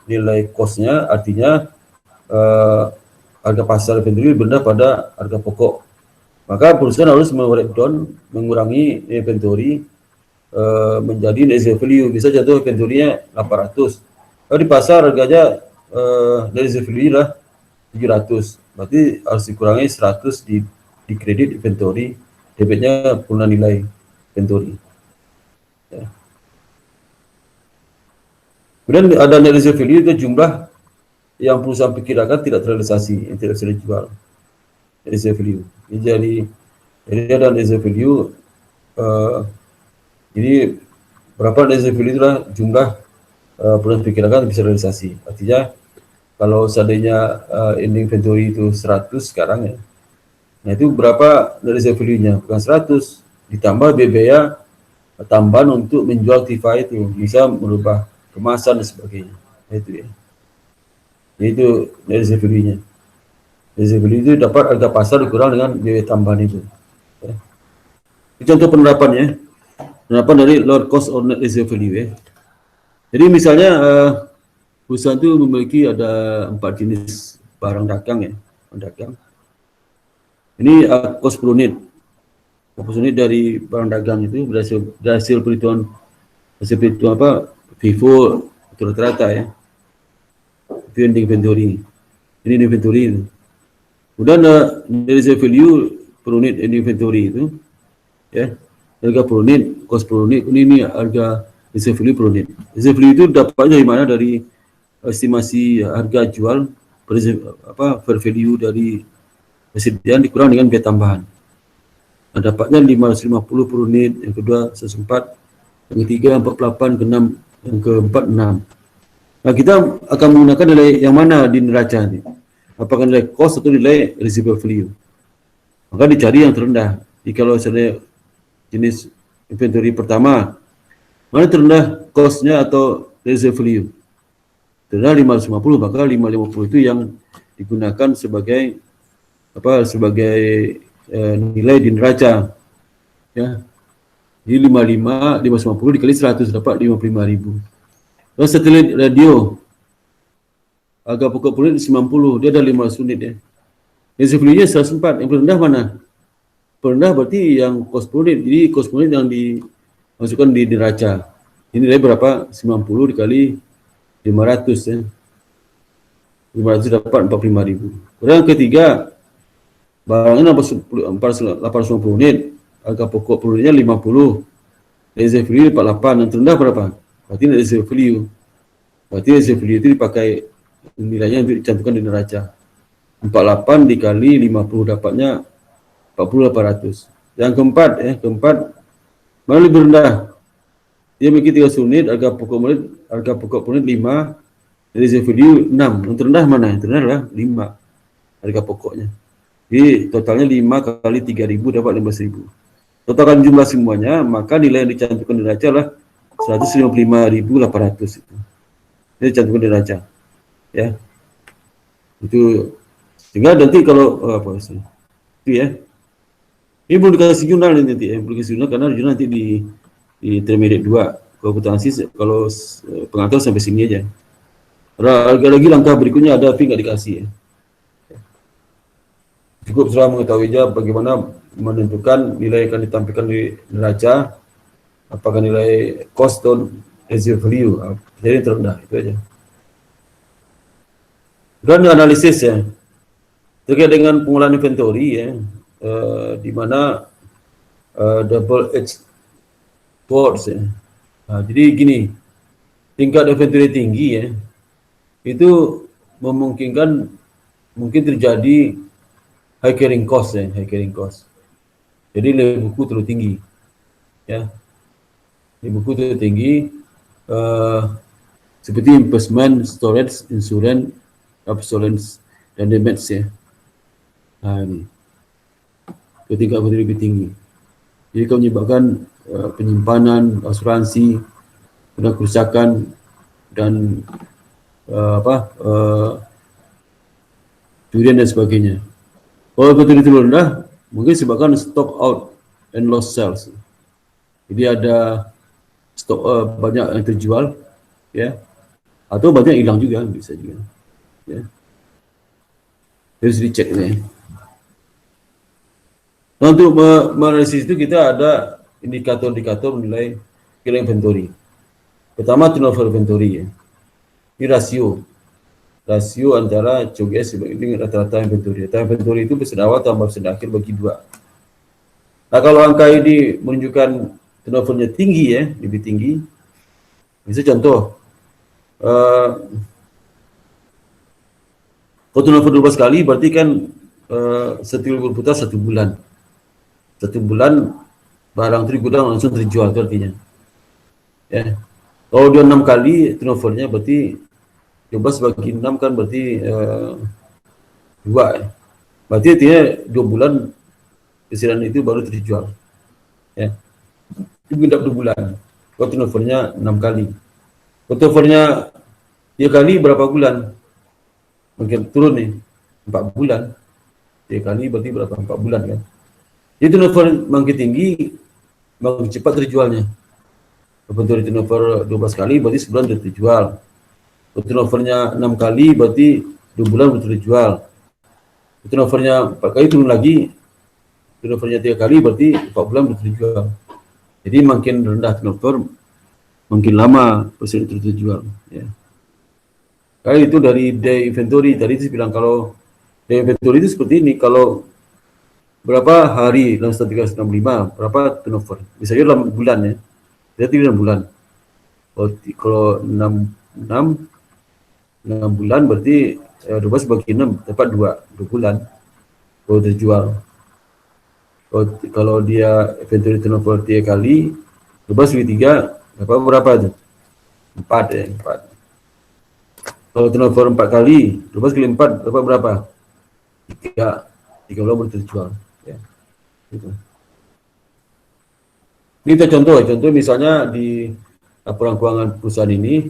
nilai costnya, artinya harga pasar inventory lebih rendah pada harga pokok. Maka perusahaan harus breakdown, mengurangi inventory menjadi net reserve value. Bisa jatuh inventory-nya 800. Kalau di pasar harganya net reserve value lah 700. Berarti harus dikurangi 100 di kredit inventory, debitnya purna nilai inventory. Ya. Kemudian ada net reserve value itu jumlah yang perusahaan perkirakan tidak terrealisasi, yang tidak bisa dijual. Net reserve value. Jadi ada net reserve value. Jadi berapa net reserve value itulah jumlah perusahaan perkirakan bisa realisasi. Artinya kalau seandainya ending inventory itu 100 sekarang ya, nah itu berapa dari reserve value-nya? Bukan 100, ditambah biaya tambahan untuk menjual TIFA itu, bisa merubah kemasan dan sebagainya. Nah, itu ya. Itu dari reserve value-nya. Reserve value itu dapat harga pasar dikurang dengan biaya tambahan itu. Ya. Itu contoh penerapannya. Penerapan dari lower cost or net reserve value ya. Jadi misalnya perusahaan itu memiliki ada 4 jenis barang dagang ya, dagang. Ini cost per unit. Cost per unit dari barang dagang itu berhasil perhitungan FIFO itu rata-rata ya. Itu inventory. Ini inventory itu. Kemudian dari reserve value per unit inventory itu ya. Harga per unit, cost per unit, ini harga reserve value per unit. Reserve value itu dapatnya dari mana? Dari estimasi harga jual fair value dari persediaan dikurang dengan biaya tambahan. Dapatnya 550 per unit, yang kedua 104, yang ketiga 48, ke-6, yang keempat 6. Nah, kita akan menggunakan nilai yang mana di neraca ini? Apakah nilai cost atau nilai residual value? Maka dicari yang terendah. Jadi kalau misalnya jenis inventory pertama, mana terendah cost-nya atau residual value? Terendah 550, maka 550 itu yang digunakan sebagai sebagai nilai di neraca. Ya. Jadi 550 dikali 100 dapat 55.000. Terus satelit radio harga pokok per unit 90, dia ada 500 unit ya. Yang sebelumnya 104, yang rendah mana? Rendah berarti yang cost per unit. Jadi cost per unit yang dimasukkan di neraca. Ini nilai berapa? 90 dikali 500 ya. 500 dapat 45.000. Kemudian yang ketiga, barangnya 850 unit, harga pokok per unitnya 50. Residual value 48, yang terendah berapa? Berarti residual value. Berarti residual value itu dipakai nilainya untuk dicantumkan di neraca. 48 dikali 50 dapatnya 40.800. Yang keempat, mana lebih rendah? Dia memiliki 300 unit, harga pokok unit 5, residual value 6. Yang terendah mana? Yang terendah adalah 5 harga pokoknya. Jadi totalnya 5 kali 3.000 dapat 15.000. Totalkan jumlah semuanya, maka nilai yang dicantumkan di neraca adalah 155.800 itu. Ini dicantumkan di neraca. Ya. Itu sehingga nanti kalau itu ya. Ini belum dikasih jurnal nanti ya, belum dikasih jurnal karena jurnal nanti di intermediate 2. Kalau akuntansi, kalau pengatur sampai sini aja. Lagi langkah berikutnya ada tapi nggak dikasih ya. Cukup setelah mengetahui aja bagaimana menentukan nilai yang akan ditampilkan di neraca, apakah nilai cost atau residual value, jadi terendah itu aja. Dan analisis ya terkait dengan pengolahan inventory ya, di mana double edge swords ya. Nah, jadi gini, tingkat inventory tinggi ya, itu memungkinkan mungkin terjadi high carrying cost ya, high carrying cost. Jadi nilai buku terlalu tinggi, ya. Nilai buku terlalu tinggi, seperti investment, storage, insurance, obsolescence, dan damage ya. Nah ini, ketika lebih tinggi. Jadi kalau menyebabkan penyimpanan, asuransi, kerusakan dan curian dan sebagainya. Kalau betul itu rendah, mungkin sebabkan stock out and lost sales. Jadi ada stok banyak yang terjual, ya, atau banyak hilang juga, bisa juga. Ya. Harus dicek ini. Nah, untuk menganalisis itu kita ada indikator-indikator menilai kira inventory. Pertama turnover inventory ya. Ini rasio antara COGS dengan rata-rata inventory. Rata inventory itu persen awal tambah persen akhir bagi 2. Nah, kalau angka ini menunjukkan turnovernya tinggi ya, lebih tinggi. Bisa contoh, kalau turnover 12 kali berarti kan setiap berputar 1 bulan. 1 bulan barang itu digudang langsung terjual itu artinya. Ya. Kalau dia 6 kali turnovernya berarti 12 bagi 6 kan berarti 2 ya. Berarti artinya 2 bulan kesiran itu baru terjual. Ya. Itu genap 2 bulan. Kalau turnovernya 6 kali. Kalau turnovernya 3 kali berapa bulan? Mungkin turun nih 4 bulan. 3 kali berarti berapa? 4 bulan kan. Jadi turnover makin tinggi, makin cepat terjualnya. Kalau turnover 12 kali berarti sebulan sudah terjual. Kalau turnovernya 6 kali berarti 2 bulan sudah terjual. Kalau turnovernya 4 kali turun lagi, turnovernya 3 kali berarti 4 bulan sudah terjual. Jadi makin rendah turnover, makin lama persen itu terjual. Ya. Kali itu dari day inventory, tadi itu bilang kalau day inventory itu seperti ini, kalau berapa hari dalam 1365, berapa turnover. Misalnya dalam bulan ya, berarti dalam bulan. Kalau 6 bulan berarti 12 bagi 6 dapat 2 bulan kalau terjual. Kalau dia inventory turnover 3 kali, bebas kali 3, dapat berapa tuh? 4 ya, 4. Kalau turnover 4 kali, bebas kali 4, dapat berapa? 3. 3 baru terjual. Ya, gitu. Ini kita contoh misalnya di laporan keuangan perusahaan ini,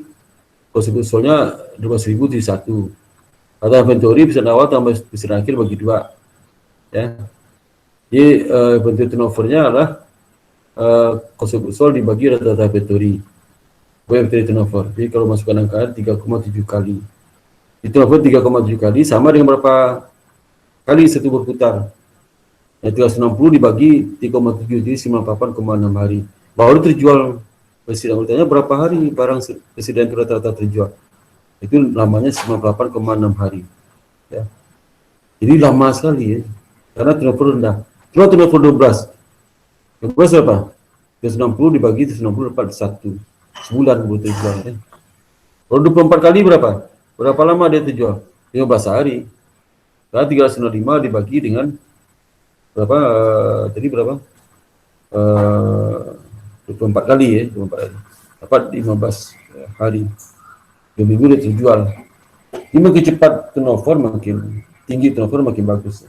cost usulnya 12.000 di 1. Atau inventory bisa awal tambah bisa akhir bagi 2. Ya. Jadi inventory turnovernya adalah cost usul dibagi rata-rata inventory. Inventory turnover. Jadi kalau masukkan angka 3,7 kali. Itu turnover 3,7 kali sama dengan berapa kali satu berputar. Yang 360 dibagi 3,7 jadi 98,6 hari. Baru terjual. Presiden bertanya berapa hari barang presiden itu rata-rata terjual. Itu lamanya 98,6 hari. Ya. Jadi lama sekali ya. Karena turnover rendah. Cuma turnover 12. 12 berapa? 360 dibagi 360 dapat 1. Sebulan baru terjual. Ya. Kalau 24 kali berapa? Berapa lama dia terjual? 15 hari. Karena 365 dibagi dengan berapa? Tadi berapa? 24 kali ya, 24 kali. Dapat 15 hari. 2 minggu dia terjual. Ini makin cepat turnover makin tinggi, turnover makin bagus.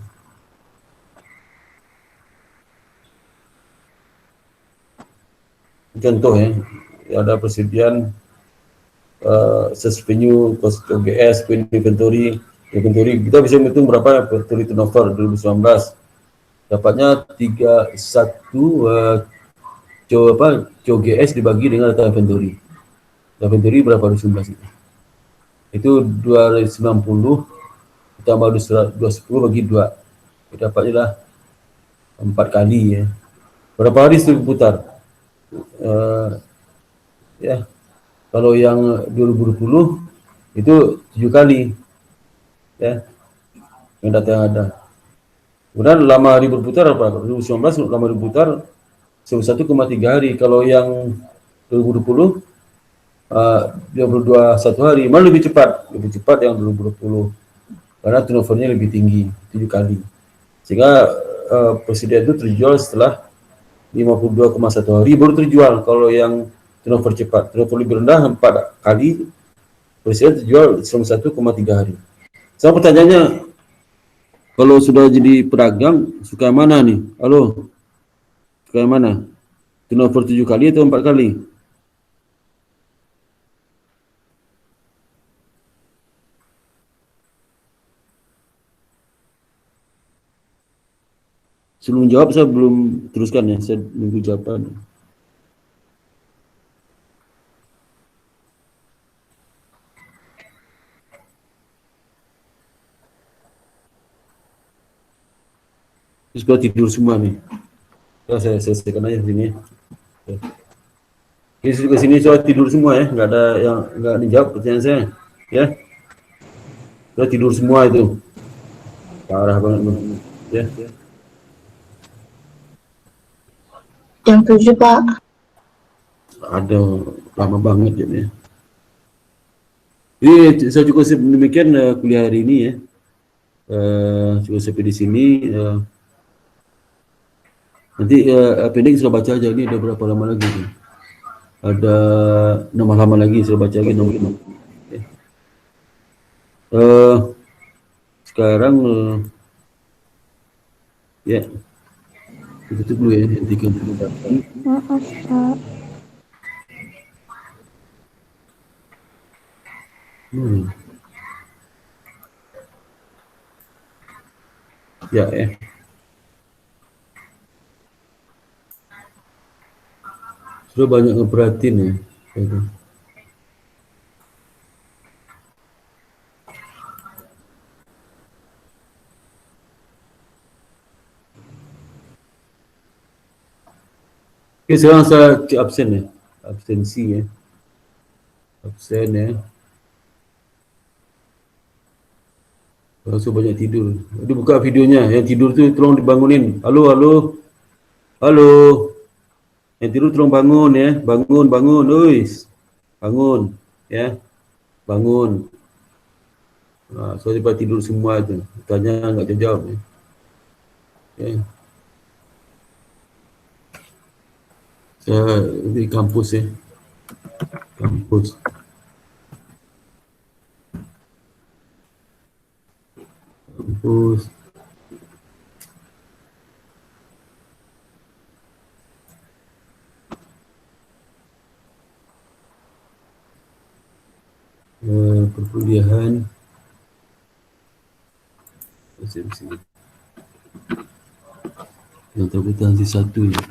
Contoh ya, ada persediaan venue, cost OGS, inventory, kita bisa menghitung berapa inventory turnover 2019. Dapatnya 31 COGS dibagi dengan data inventory. Data inventory berapa 2019 itu? Itu 290 ditambah 210 bagi 2. Dapatnya lah 4 kali ya. Berapa hari itu putar? Ya. Kalau yang 2020 itu 7 kali. Ya. Yang data yang ada. Kemudian lama hari berputar apa? 2019 lama berputar 1,3 hari. Kalau yang 2020 22 1 hari, malah lebih cepat yang 2020 karena turnovernya lebih tinggi 7 kali. Sehingga presiden itu terjual setelah 52,1 hari baru terjual. Kalau yang turnover cepat, turnover lebih rendah 4 kali, presiden terjual selama 1,3 hari. Sama pertanyaannya, kalau sudah jadi pedagang, suka yang mana nih? Halo, suka yang mana? Turnover 7 kali atau 4 kali? Sebelum jawab, saya belum teruskan ya, saya nunggu jawaban. Sudah tidur semua nih. Ya, saya selesaikan aja sini. Ya. Ke sini sudah tidur semua ya, nggak ada yang nggak dijawab pertanyaan saya. Ya, sudah tidur semua itu. Parah banget. Ya. Jam 7, Pak. Ada lama banget ya. Jadi saya cukup demikian kuliah hari ini ya. Cukup sampai di sini. Nanti pendek sudah baca aja, ini ada berapa lama lagi nih? Ada 6 halaman lagi, sudah baca lagi 6 halaman. Okay. Sekarang ya kita tutup dulu ya, hentikan dulu. Maaf, Pak. Ya. Sudah banyak ngeperhatiin ya. Oke, sekarang saya cek absen ya. Absensi ya. Absen ya. Langsung banyak tidur. Dia buka videonya. Yang tidur tuh tolong dibangunin. Halo, halo. Halo. Yang tidur tolong bangun ya. Bangun, bangun. Uis. Bangun. Ya. Bangun. Nah, soalnya tidur semua itu. Tanya nggak jawab ya. Ya. Saya di kampus ya. Kampus. Kampus. Perkuliahan. Yang terbuka nanti satu ya.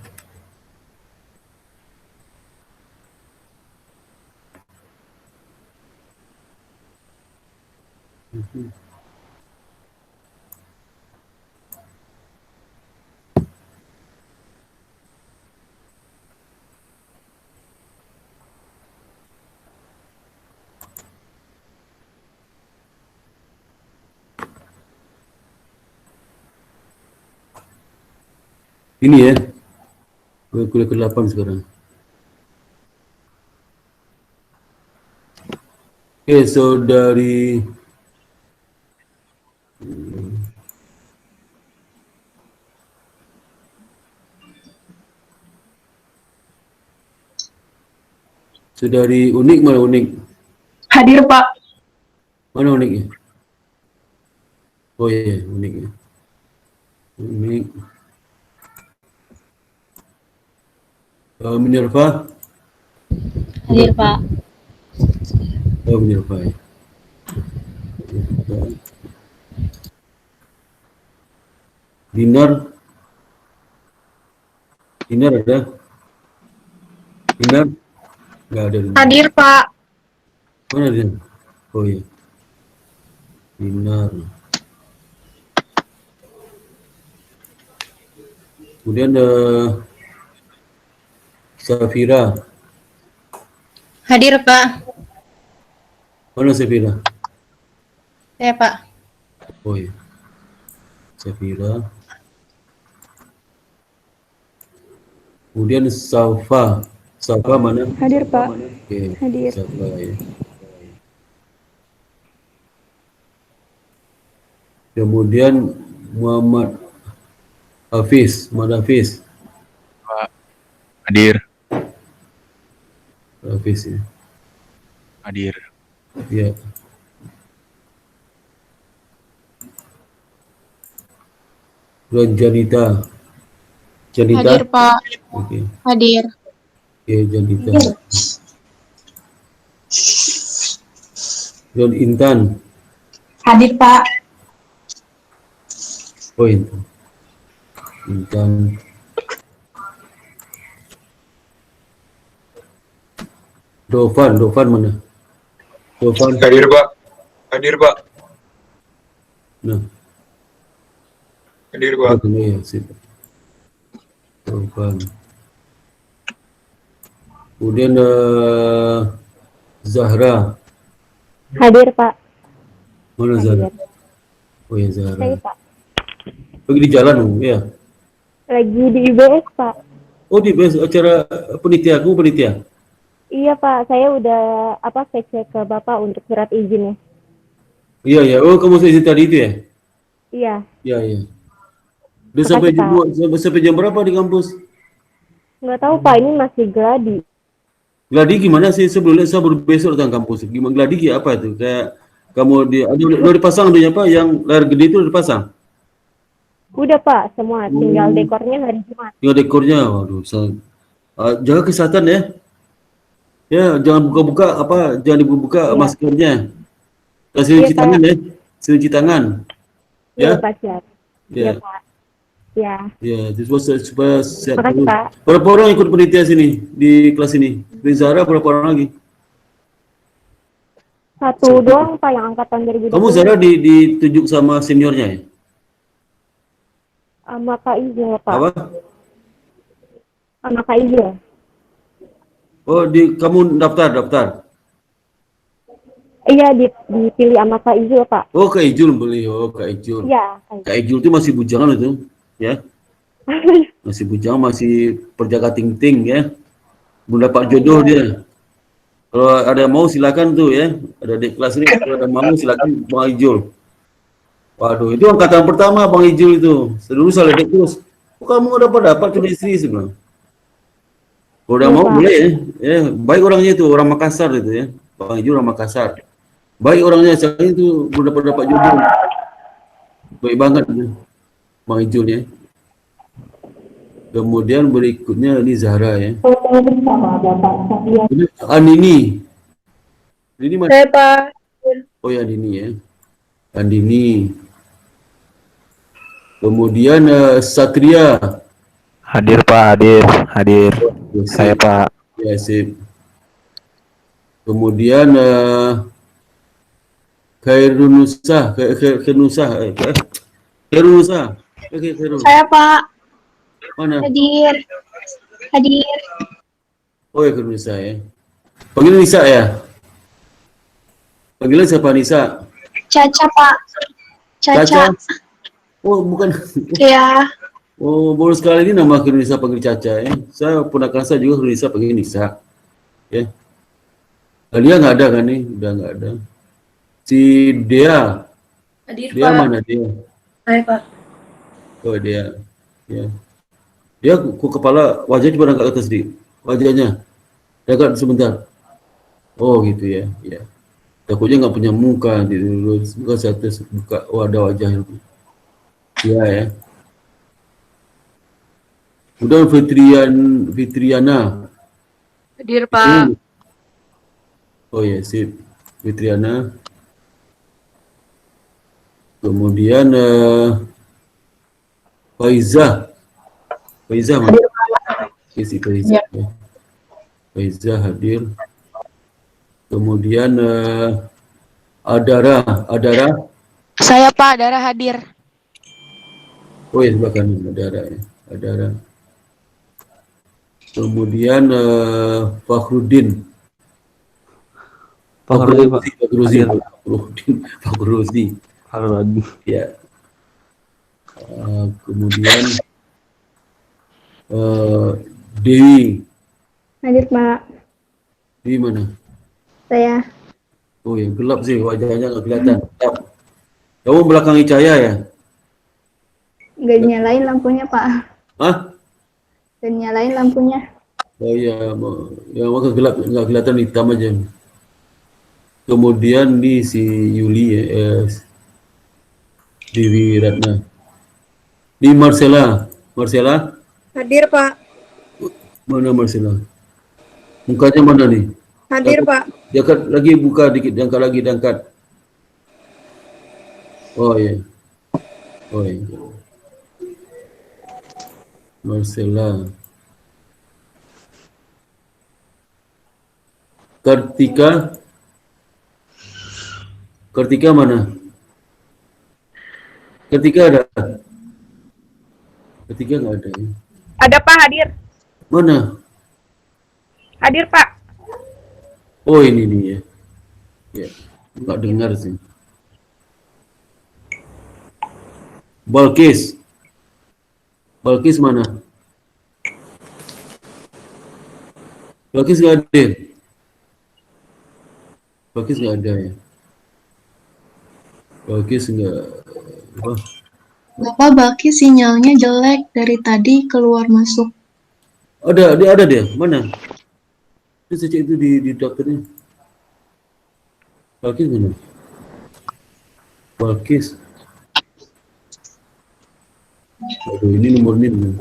Ini ya. Kuliah ke-8 sekarang. Oke, so dari Unik mana Unik? Hadir, Pak. Mana Uniknya? Oh iya, Unik ya. Unik. Minerva? Hadir, Pak. Oh, Minerva ya. Dinar? Dinar ada? Dinar? Nggak ada Dinar. Hadir, Pak. Mana Dinar? Oh iya. Dinar. Kemudian Safira. Hadir, Pak. Mana Safira? Ya, Pak. Oh iya. Safira. Kemudian Safa. Safa mana? Hadir, Pak. Oke. Hadir. Safa ya. Kemudian Muhammad Hafiz. Muhammad Hafiz. Pak. Hadir. Hafiz ya. Hadir. Ya. Dan Janita. Janita. Hadir, Pak. Oke. Hadir. Oke, Janita. Dan Intan. Hadir, Pak. Oh, Intan. Intan. Dofan mana? Dofan. Hadir, Pak. Hadir, Pak. Nah, Hadir, Pak. ya, sip. Dofan. Kemudian Zahra. Hadir, Pak. Mana Zahra? Oh ya, Saya, Zahra. Pak. Lagi di jalan, ya? Lagi di IBS, Pak. Oh, di acara penitia, kamu penitia? Iya, Pak. Saya udah cek ke Bapak untuk surat izinnya. Iya, ya. Oh, kamu izin tadi itu ya? Iya. Iya, iya. Udah sampai sampai jam berapa di kampus? Nggak tahu, Pak. Ini masih gladi. Gladi gimana sih sebelumnya saya baru besok datang kampus. Gimana gladi apa itu? Kayak kamu udah dipasang tuh apa yang layar gede itu udah dipasang? Udah, Pak. Semua. Tinggal dekornya hari Jumat. Tinggal dekornya. Waduh, jaga kesehatan ya. Ya, jangan buka-buka jangan dibuka Iya. maskernya. Kasih Iya, cuci tangan ya. Cuci tangan. Iya, Ya. Pak. Siap. Ya. Iya, Pak. Ya. Ya, supaya sehat. Makasih, Pak. Berapa orang ikut penitia sini di kelas ini? Di Zara berapa orang lagi? Satu doang, Pak, yang angkatan 2020. Kamu Zara ditunjuk sama seniornya ya? Sama Kak Ijo, Pak. Apa? Sama Kak Ijo. Oh, kamu daftar. Iya, dipilih sama Kak Ijo, Pak. Oh, Kak Ijul beli. Oh, Kak Ijul. Iya, Kak Ijo. Kak Ijul itu masih bujangan itu, ya. Masih bujang, masih perjaka ting-ting ya. Belum dapat jodoh dia. Kalau ada yang mau silakan tuh ya. Ada di kelas ini kalau ada mau silakan Bang Ijul. Waduh, itu angkatan pertama Bang Ijul itu. Dulu saya ledek terus. Kok kamu nggak dapat cuma istri sebenarnya? Kalau udah Iya, mau Pak. boleh ya. Ya, baik orangnya itu, orang Makassar itu ya. Bang Ijo orang Makassar. Baik orangnya, sekarang itu belum dapat jodoh. Baik banget ya, Bang Ijo ya. Kemudian berikutnya ini Zahra ya. Ini Andini. Ini mana? Saya Pak. Oh ya Andini ya. Andini. Kemudian Satria. Hadir Pak, hadir, hadir. Ya, Saya sip. Pak. Ya, sip. Kemudian Khairunusa, Khairunusa, Khairunusa. Saya Pak. Mana? Hadir. Hadir. Oh ya Khairunusa ya. Panggil Nisa ya. Panggilan siapa Nisa? Caca Pak. Caca. Oh bukan. Ya. Oh baru sekali ini nama Khairunnisa panggil Caca ya. Saya ponakan saya juga Khairunnisa panggil Nisa. Ya. Dia nggak ada kan nih? Udah nggak ada. Si Dea. Hadir Dia mana dia? Saya Pak. Oh dia. Ya. Dia kepala wajahnya coba angkat ke atas sedikit. Wajahnya. Dekat sebentar. Oh gitu ya. Ya. Takutnya nggak punya muka gitu. Buka satu buka. Oh ada wajahnya. Ya ya. Udah Fitriana. Hadir Pak. Oh ya, sip. Fitriana. Kemudian Faizah. Faizah mana? Isi Faizah. Ya. Faizah hadir. Kemudian Adara. Saya Pak. Dara hadir. Oh ya, sebelah kanan Adara ya. Adara. Kemudian Fakhruddin. Fakhruddin. Ya. Kemudian Dewi. Hadir, Pak. Dewi mana? Saya. Oh ya, gelap sih wajahnya nggak kelihatan. Gelap. Kamu belakangi cahaya ya? Nggak nyalain lampunya, Pak. Hah? Dan nyalain lampunya. Oh iya, ya maka gelap, nggak kelihatan, hitam aja. Kemudian di si Yuli ya, Dewi Ratna. Di Marcella. Hadir Pak. Mana Marcella? Mukanya mana nih? Hadir Pak. Diangkat lagi, buka dikit, diangkat. Oh iya. Marcella. Kartika mana? Kartika ada? Kartika nggak ada ya? Ada Pak, hadir. Mana? Hadir Pak. Oh ini nih ya. Ya, nggak dengar sih. Balkis mana? Balkis nggak ada. Balkis nggak ada ya. Balkis nggak apa? Bapak Baki sinyalnya jelek dari tadi keluar masuk. Ada dia. Mana? Itu saya cek itu di dokternya. Balkis mana? Balkis. Aduh, ini nomor NIM.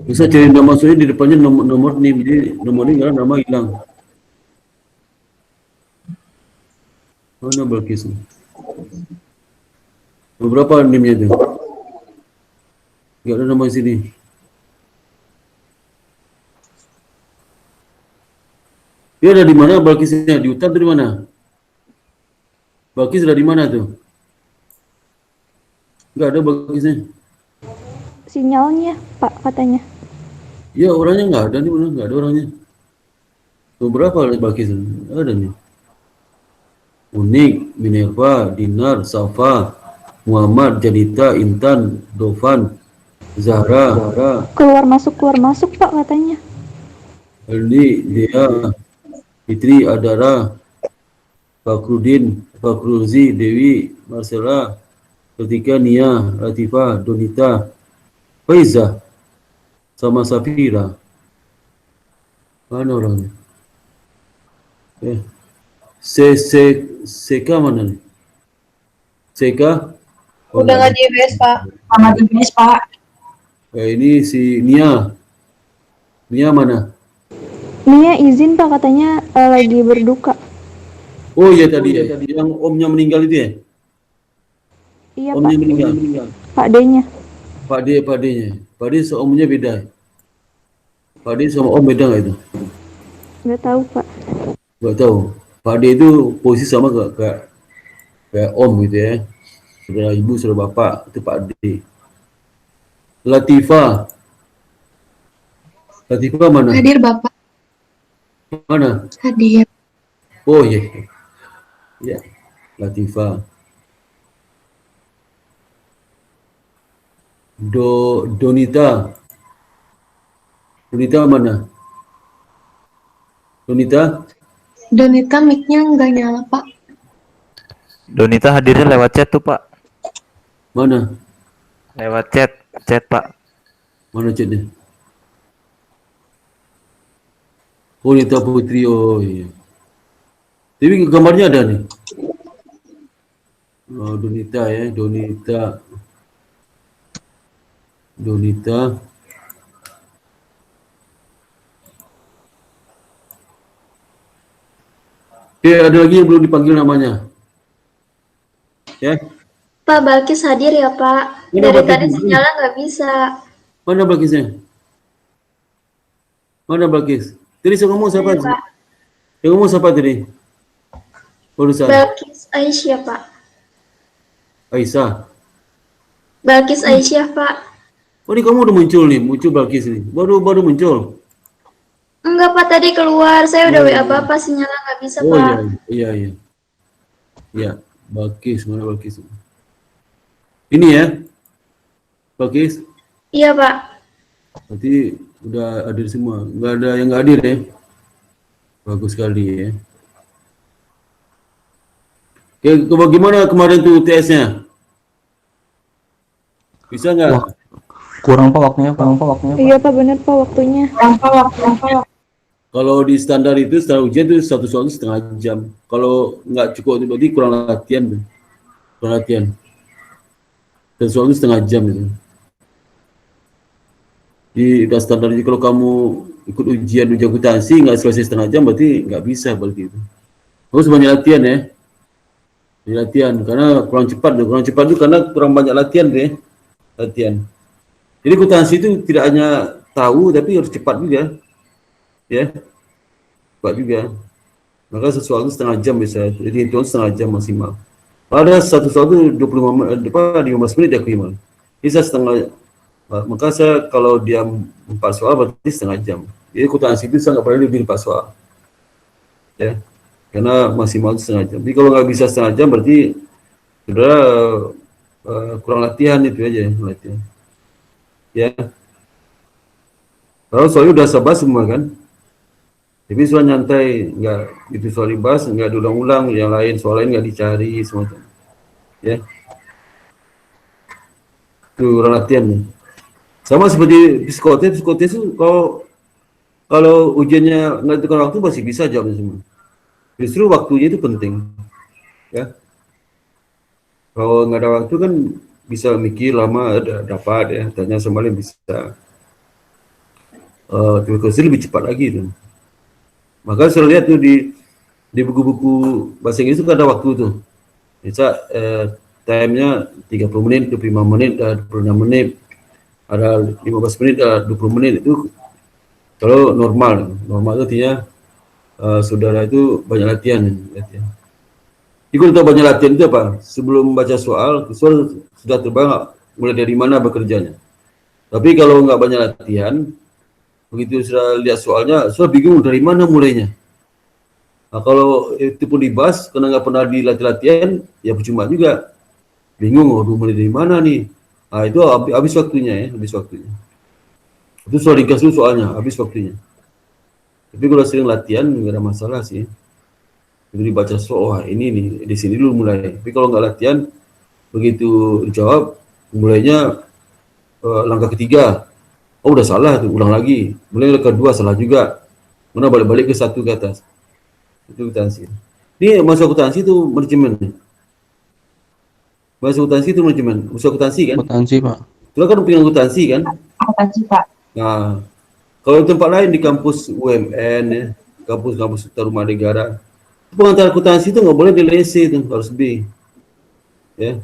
Bisa cari nama saya di depannya nomor NIM. Jadi nomor NIM karena nama hilang. Mana Balkis? Berapa NIM-nya itu? Enggak ada nama sini. Dia ada di mana Balkisnya? Di hutan atau di mana? Balkis ada di mana tuh? Enggak ada Balkisnya. Sinyalnya, Pak, katanya. Ya orangnya nggak ada nih, nggak ada orangnya. Beberapa Balkis ada nih. Unik, Minerva, Dinar, Safa, Muhammad, Jadita, Intan, Dofan, Zahra, Keluar masuk, Pak, katanya. Aldi, Dea, Fitri, Adara, Fakhruddin, Fakhruzi, Dewi, Marcella, Ketika, Nia, Latifah, Donita, Faizah, sama Safira. Mana orangnya? Seka mana nih? Seka? Oh, Udah nggak nggak ada. di IBS, Pak. Sama di IBS, Pak. Ini si Nia. Nia mana? Nia izin Pak, katanya lagi berduka. Oh iya tadi ya, yang omnya meninggal itu ya? Iya Omnya Pak, meninggal. Pak D-nya. Pak D-nya. Pak D seomnya beda. Pak D sama om beda nggak itu? Nggak tahu Pak. Nggak tahu. Pak D itu posisi sama kayak om gitu ya. Saudara ibu, saudara bapak, itu Pak D. Latifa. Latifa mana? Hadir Bapak. Mana? Hadir. Oh iya. Ya, Latifa. Donita. Donita mana? Donita? Donita mic-nya nggak nyala, Pak. Donita hadirnya lewat chat tuh, Pak. Mana? Lewat chat, Pak. Mana chatnya? Oh, Donita Putri. Oh iya. Tapi gambarnya ada nih. Oh, Donita ya, Donita. Oke, ada lagi yang belum dipanggil namanya. Ya, Pak Balkis hadir ya Pak. Mana Dari Balkis? tadi sinyalnya nggak bisa. mana Balkisnya? Mana Balkis? Tadi saya ngomong siapa? Pak. Yang ngomong siapa tadi? Barusan. Balkis Aisyah Pak. Aisyah. Balkis Aisyah Pak. Oh, ini kamu udah muncul nih, muncul Balkis nih. Baru muncul. Enggak Pak, tadi keluar. Saya udah Oh, WA Bapak, sinyalnya nggak bisa Oh Pak. iya. Ya, Balkis, mana Balkis? Ini ya, Balkis. Iya Pak. Berarti udah hadir semua, nggak ada yang nggak hadir ya? Bagus sekali ya. Oke, bagaimana kemarin tuh UTS-nya? Bisa nggak? Kurang Pak waktunya, Pak. Iya Pak, bener Pak waktunya. Kalau di standar itu, standar ujian itu satu soal itu setengah jam. Kalau nggak cukup itu berarti kurang latihan tuh. Kurang latihan. Dan soal itu setengah jam itu. Di udah standar kalau kamu ikut ujian akuntansi nggak selesai setengah jam berarti nggak bisa berarti itu. Harus banyak latihan ya. Banyak latihan karena kurang cepat itu karena kurang banyak latihan deh. Latihan. Jadi akuntansi itu tidak hanya tahu tapi harus cepat juga. Ya. Cepat juga. Maka sesuatu setengah jam bisa. Jadi itu setengah jam maksimal. Ada satu itu 25 menit, 15 menit ya minimal. Bisa setengah. Maka saya kalau dia 4 soal berarti setengah jam. Jadi akuntansi itu saya nggak pernah lebih 4 soal. Ya. Karena maksimal setengah jam. Jadi kalau nggak bisa setengah jam berarti saudara kurang latihan itu aja latihan. Ya. Kalau soalnya udah sabar semua kan. Tapi soal nyantai, nggak itu soal dibahas, nggak diulang-ulang, yang lain soal lain nggak dicari semacam. Ya. Itu kurang latihan nih. Sama seperti psikotes itu kalau ujiannya nggak ditentukan waktu masih bisa jawabnya semua. Justru waktunya itu penting, ya. Kalau nggak ada waktu kan bisa mikir lama, dapat ya, tanya sama lain bisa. Terus lebih cepat lagi tuh. Maka saya lihat tuh di buku-buku bahasa Inggris itu ada waktu tuh. Bisa time-nya 30 menit, 25 menit, 26 menit, ada 15 menit, ada 20 menit itu kalau normal itu artinya saudara itu banyak latihan. Jadi kalau tahu banyak latihan itu apa? Sebelum baca soal sudah terbang mulai dari mana bekerjanya. Tapi kalau nggak banyak latihan, begitu sudah lihat soalnya, sudah bingung dari mana mulainya. Nah, kalau itu pun dibahas, karena nggak pernah dilatih latihan, ya percuma juga. Bingung, mulai dari mana nih? Nah, itu habis waktunya ya, habis waktunya. Itu soal ringkas dulu soalnya, habis waktunya. Tapi kalau sering latihan, nggak ada masalah sih. Itu dibaca soal, wah ini nih, di sini dulu mulai. Tapi kalau nggak latihan, begitu dijawab, mulainya langkah ketiga. Oh udah salah tuh, ulang lagi. Mulai kedua salah juga. Mana balik-balik ke satu ke atas. Itu akuntansi. Ini masuk akuntansi itu manajemen. Masuk akuntansi itu manajemen. Masuk akuntansi kan? Akuntansi, Pak. Itu kan punya akuntansi kan? Akuntansi, Pak. Nah, kalau di tempat lain di kampus UMN ya, kampus-kampus rumah negara, pengantar akuntansi itu nggak boleh nilai C itu, harus B. Ya.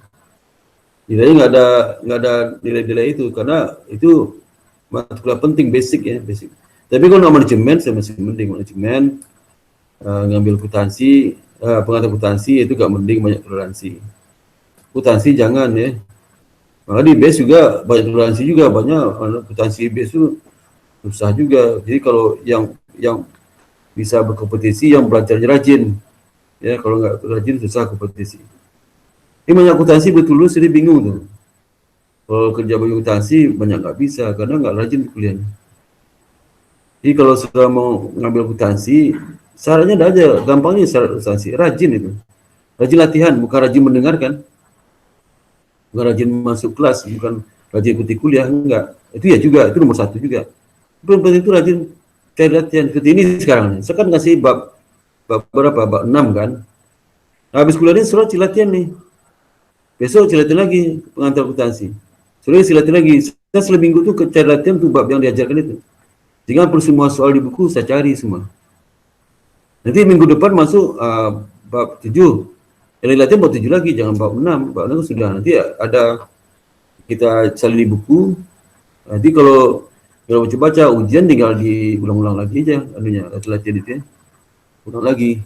Nilainya nggak ada nilai-nilai itu karena itu mata kuliah penting, basic ya, basic. Tapi kalau manajemen saya masih mending manajemen, ngambil akuntansi, pengantar akuntansi itu gak mending, banyak toleransi. Akuntansi jangan ya. Maka di base juga banyak toleransi juga, banyak akuntansi base itu susah juga. Jadi kalau yang bisa berkompetisi yang belajarnya rajin, ya kalau nggak rajin susah kompetisi. Ini banyak akuntansi betul lu jadi bingung tuh. Kalau kerja bagi akuntansi banyak nggak bisa karena nggak rajin kuliahnya. Jadi kalau sudah mau ngambil akuntansi, syaratnya ada aja, gampangnya syarat akuntansi, rajin itu. Rajin latihan, bukan rajin mendengarkan. Bukan rajin masuk kelas, bukan rajin ikuti kuliah, enggak. Itu ya juga, itu nomor 1 juga. Yang penting itu rajin cari latihan. Seperti ini sekarang nih, saya kan ngasih bab berapa? Bab 6 kan. Nah, habis kuliah ini suruh latihan nih. Besok latihan lagi pengantar akuntansi. Suruh latihan lagi. Saya seminggu tuh cari latihan tuh bab yang diajarkan itu. Jangan perlu semua soal di buku saya cari semua. Nanti minggu depan masuk bab 7. Yang latihan bab 7 lagi, jangan bab 6. Bab 6 sudah. Nanti ada kita cari di buku. Nanti kalau baca ujian tinggal diulang-ulang lagi aja anunya, latihan itu ya. Ulang lagi.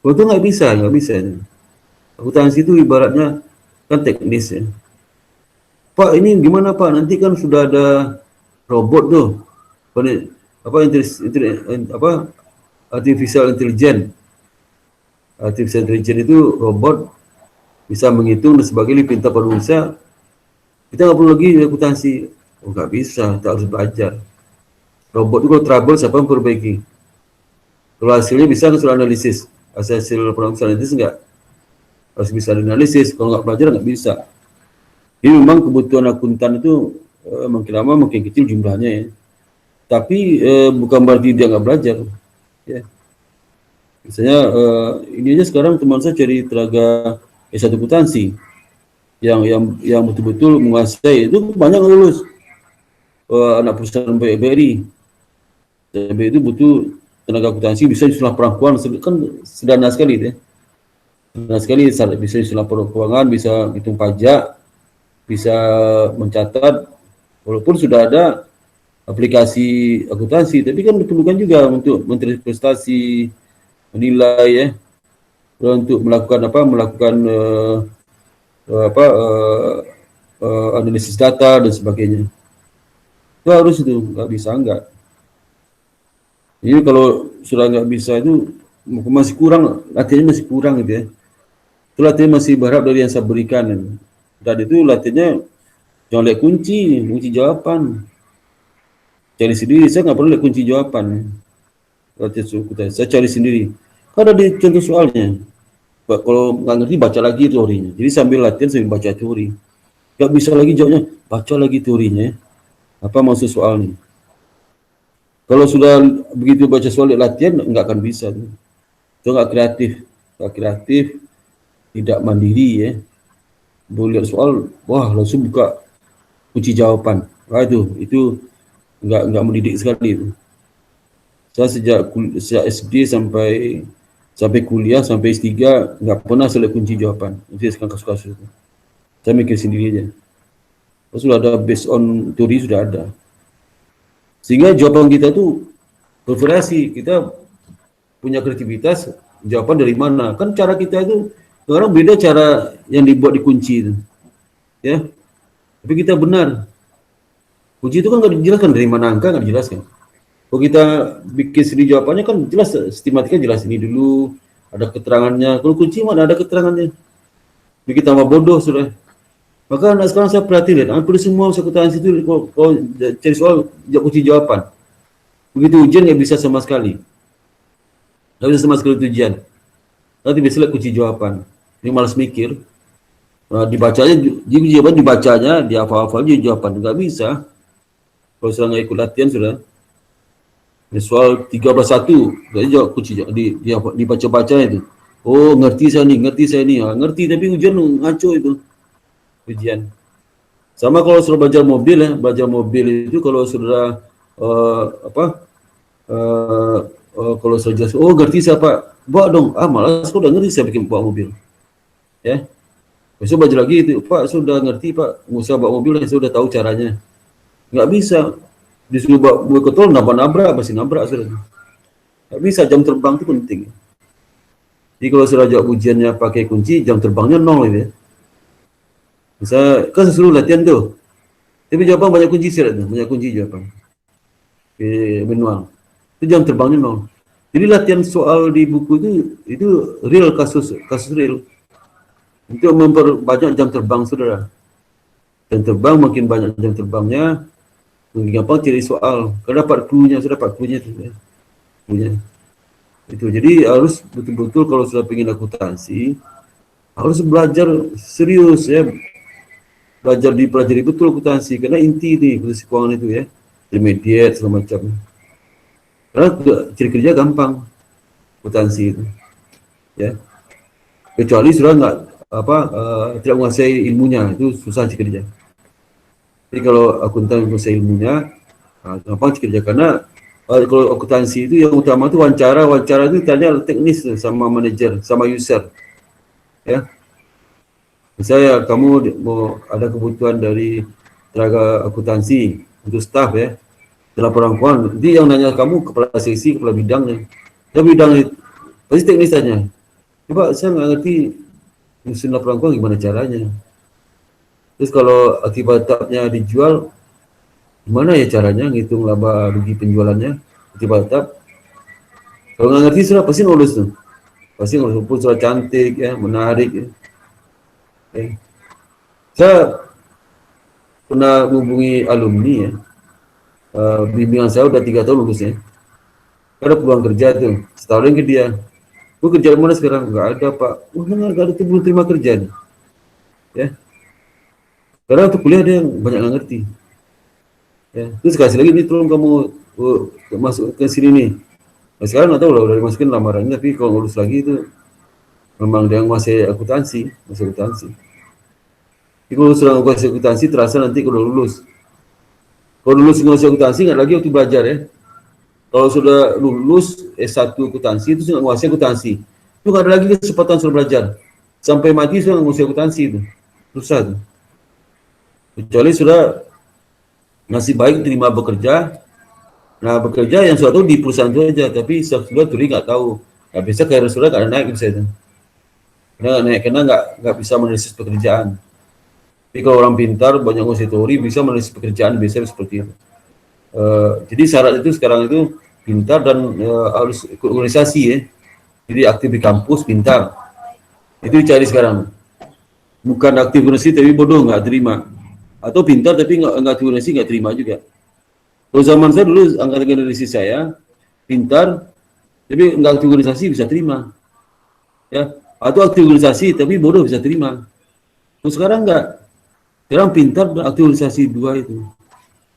Kalau itu nggak bisa. Akuntansi itu ibaratnya kan teknis ya. Pak, ini gimana Pak? Nanti kan sudah ada robot tuh. Artificial intelligence. Artificial intelligence itu robot bisa menghitung dan sebagainya, pintar manusia. Kita nggak perlu lagi akuntansi. Oh, nggak bisa, kita harus belajar. Robot itu kalau trouble siapa yang perbaiki? Kalau hasilnya bisa kan sudah analisis. Hasil laporan analisis nggak? Harus bisa analisis. Kalau nggak belajar nggak bisa. Jadi memang kebutuhan akuntan itu makin lama makin kecil jumlahnya ya. Tapi bukan berarti dia nggak belajar. Ya. Misalnya ini aja sekarang teman saya cari tenaga S1 akuntansi yang betul-betul menguasai, itu banyak yang lulus. Anak perusahaan BRI itu butuh tenaga akuntansi bisa istilah perangkuan, kan sederhana sekali ya. Sederhana sekali, bisa istilah keuangan, bisa hitung pajak, bisa mencatat, walaupun sudah ada aplikasi akuntansi, tapi kan diperlukan juga untuk menteri prestasi, menilai ya, untuk melakukan analisis data dan sebagainya. Itu harus, itu nggak bisa enggak. Jadi kalau sudah nggak bisa itu masih kurang, latihannya masih kurang gitu ya. Itu latihan masih berharap dari yang saya berikan. Dan itu latihannya jangan lihat kunci jawaban. Cari sendiri, saya nggak perlu lihat kunci jawaban. Saya cari sendiri. Kan ada di contoh soalnya. Kalau nggak ngerti baca lagi teorinya. Jadi sambil latihan sambil baca teori. Nggak bisa lagi jawabnya, baca lagi teorinya. Apa maksud soalnya? Kalau sudah begitu baca soal latihan nggak akan bisa. Itu nggak kreatif, tidak mandiri ya. Boleh lihat soal, wah langsung buka kunci jawaban. Wah itu nggak mendidik sekali itu. Saya sejak SD sampai kuliah sampai S3 nggak pernah saya lihat kunci jawaban. Itu sekarang kasus-kasus itu. Saya mikir sendiri aja. Sudah ada based on teori, sudah ada. Sehingga jawaban kita tuh bervariasi. Kita punya kreativitas, jawaban dari mana? Kan cara kita itu orang beda cara yang dibuat di kunci itu. Ya. Tapi kita benar. Kunci itu kan nggak dijelaskan dari mana angka, nggak dijelaskan. Kalau kita bikin sendiri jawabannya kan jelas, sistematika jelas ini dulu, ada keterangannya. Kalau kunci mana ada keterangannya. Bikin tambah bodoh sudah. Maka sekarang saya perhatikan, hampir semua akuntansi itu kalau cari soal kunci jawaban. Begitu ujian nggak bisa sama sekali. Nggak bisa sama sekali ujian. Nanti bisa lihat kunci jawaban. Ini malas mikir. Nah, dibacanya, jawaban dibacanya, dihafal-hafal jawaban. Nggak bisa. Kalau sudah nggak ikut latihan sudah. Soal 13.1, dia jawab kunci dibaca-baca itu. Oh, ngerti saya ni. Ngerti tapi ujian ngaco itu. Ujian. Sama kalau sudah belajar mobil belajar mobil itu kalau sudah kalau sudah jelas, oh ngerti saya Pak, bawa dong. Malas sudah ngerti saya bikin bawa mobil. Ya. Besok belajar lagi itu, Pak sudah ngerti Pak, nggak usah bawa mobil, saya sudah tahu caranya. Nggak bisa. Disuruh bawa kontrol, nabrak, masih nabrak sudah. Nggak bisa, jam terbang itu penting. Jadi kalau sudah jawab ujiannya pakai kunci, jam terbangnya 0 gitu ya. Misalnya, kan suruh latihan tuh. Tapi jawaban banyak kunci syarat tuh, banyak kunci jawaban. Manual. Itu jam terbangnya 0. Jadi latihan soal di buku itu real, kasus real. Untuk memperbanyak jam terbang saudara. Jam terbang makin banyak jam terbangnya, mungkin gampang cari soal. Kalau dapat clue-nya, sudah dapat clue-nya itu. Ya. Clue-nya. Itu. Jadi harus betul-betul kalau sudah ingin akuntansi, harus belajar serius ya. Belajar dipelajari betul akuntansi, karena inti nih akuntansi keuangan itu ya. Intermediate segala macam. Karena cari kerja gampang akuntansi itu. Ya. Kecuali sudah tidak menguasai ilmunya, itu susah cari kerja. Jadi kalau akuntan menguasai ilmunya, gampang cari kerja. Karena kalau akuntansi itu yang utama itu wawancara itu tanya teknis sama manajer, sama user. Ya. Misalnya kamu mau ada kebutuhan dari tenaga akuntansi untuk staff ya, laporan keuangan, jadi yang nanya kamu kepala seksi, kepala bidangnya. Ya bidang itu pasti teknis tanya. Coba saya nggak ngerti mesin laporan keuangan gimana caranya. Terus kalau akibat tetapnya dijual, gimana ya caranya ngitung laba rugi penjualannya akibat tetap? Kalau nggak ngerti sudah pasti lulus tuh. Pasti lulus, walaupun sudah cantik ya, menarik ya. Okay. Saya pernah menghubungi alumni ya. Bimbingan saya udah 3 tahun lulus ya. Ada peluang kerja tuh, setahun ke dia. Gue kerja di mana sekarang? Nggak ada Pak. Nggak ada tuh, belum terima kerja nih. Ya. Karena untuk kuliah dia banyak nggak ngerti. Ya. Terus kasih lagi nih, tolong kamu masuk ke sini nih. Nah, sekarang nggak tahu lah, udah dimasukin lamarannya, tapi kalau lulus lagi itu memang dia masih akuntansi. Jadi kalau sudah masih akuntansi, terasa nanti kalau lulus. Kalau lulus masih akuntansi, nggak lagi waktu belajar ya. Kalau sudah lulus S1 akuntansi, itu sudah menguasai akuntansi. Itu nggak ada lagi kesempatan sudah belajar. Sampai mati sudah menguasai akuntansi itu. Susah tuh. Kecuali sudah nasib baik terima bekerja. Nah bekerja yang suatu di perusahaan itu aja, tapi sudah turi nggak tahu. Nggak bisa karir sudah nggak naik bisa itu. Karena nggak bisa menanalisis pekerjaan. Tapi kalau orang pintar banyak nguasai teori bisa menanalisis pekerjaan, bisa seperti itu. Jadi syarat itu sekarang itu pintar dan harus ikut organisasi ya. Jadi aktif di kampus, pintar. Itu dicari sekarang. Bukan aktif organisasi tapi bodoh nggak terima. Atau pintar tapi nggak aktif organisasi nggak terima juga. Kalau zaman saya dulu angkatan generasi saya pintar tapi nggak aktif organisasi bisa terima. Ya. Atau aktif organisasi tapi bodoh bisa terima. Terus sekarang nggak. Sekarang pintar dan aktif organisasi dua itu.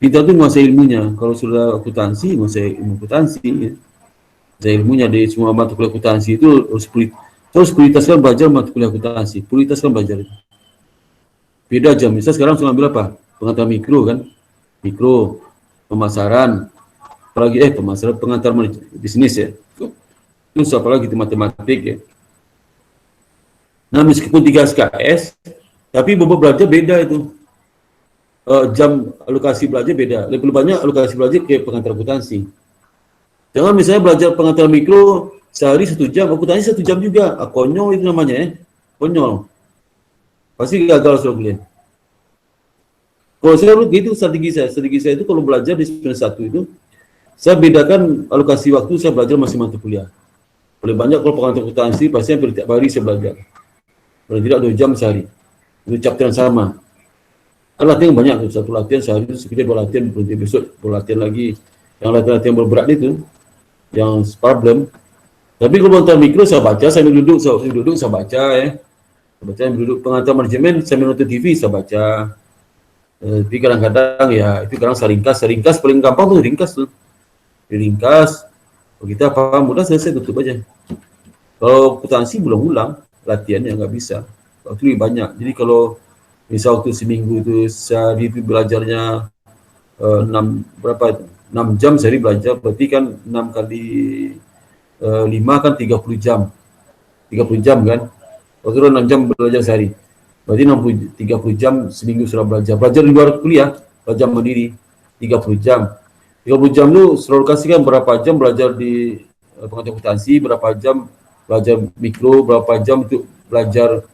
Pintar itu menguasai ilmunya. Kalau sudah akuntansi, menguasai ilmu akuntansi. Ya. Menguasai ilmunya di semua mata kuliah akuntansi itu harus prioritaskan belajar mata kuliah akuntansi. Prioritaskan belajar itu. Beda jam. Misalnya sekarang sudah ambil apa? Pengantar mikro kan? Mikro, pemasaran, apalagi pemasaran, pengantar bisnis ya. Terus apalagi itu matematik ya. Nah meskipun 3 SKS, tapi bobot belajar beda itu. Jam alokasi belajar beda. Lebih banyak alokasi belajar ke pengantar akuntansi. Jangan misalnya belajar pengantar mikro sehari 1 jam, akuntansi 1 jam juga. Konyol itu namanya ya. Konyol. Pasti gagal soal kuliah. Kalau saya begitu strategi saya itu kalau belajar di semester 1 itu, saya bedakan alokasi waktu saya belajar masing mata kuliah. Boleh banyak kalau pengantar akuntansi, pasti hampir tiap hari saya belajar. Kalau tidak 2 jam sehari. Itu chapter yang sama. Latihan banyak tuh, 1 latihan sehari itu sekitar 2 latihan, berhenti besok 2 latihan lagi. Yang latihan berberat itu, yang problem. Tapi kalau pengantar mikro saya baca sambil duduk, saya baca ya. Baca sambil duduk, pengantar manajemen sambil nonton TV saya baca. Tapi kadang-kadang ya itu kadang saya ringkas paling gampang tuh ringkas tuh. ringkas, kita paham, udah selesai, tutup aja. Kalau akuntansi berulang-ulang, latihannya nggak bisa. Waktu lebih banyak. Jadi kalau misal waktu seminggu itu sehari itu belajarnya 6 jam sehari belajar, berarti kan 6 kali 5 kan 30 jam. 30 jam kan? Waktu itu 6 jam belajar sehari. Berarti 30 jam seminggu sudah belajar. Belajar di luar kuliah, belajar mandiri 30 jam. 30 jam lu selalu kasihkan berapa jam belajar di pengetahuan akuntansi, berapa jam belajar mikro, berapa jam untuk belajar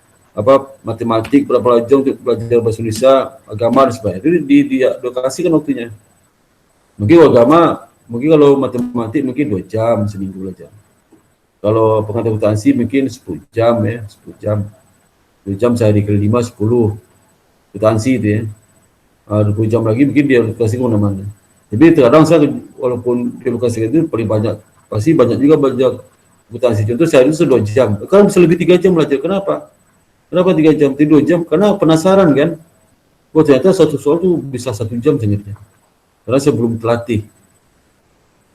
matematik, berapa jam untuk belajar bahasa Indonesia, agama dan sebagainya. Itu dikasihkan waktunya. Mungkin agama, mungkin kalau matematik mungkin 2 jam seminggu belajar. Kalau pengetahuan akuntansi mungkin 10 jam ya, 10 jam. 2 jam sehari kali 5, 10. Akuntansi itu ya. 20 jam lagi mungkin dia kasih kemana-mana. Tapi terkadang saya walaupun dia kasih itu paling banyak, pasti banyak juga belajar akuntansi. Contoh sehari itu 2 jam. Kan bisa lebih 3 jam belajar. Kenapa? Kenapa 3 jam? 2 jam? Karena penasaran kan. Oh ternyata satu soal itu bisa 1 jam ternyata. Karena saya belum terlatih.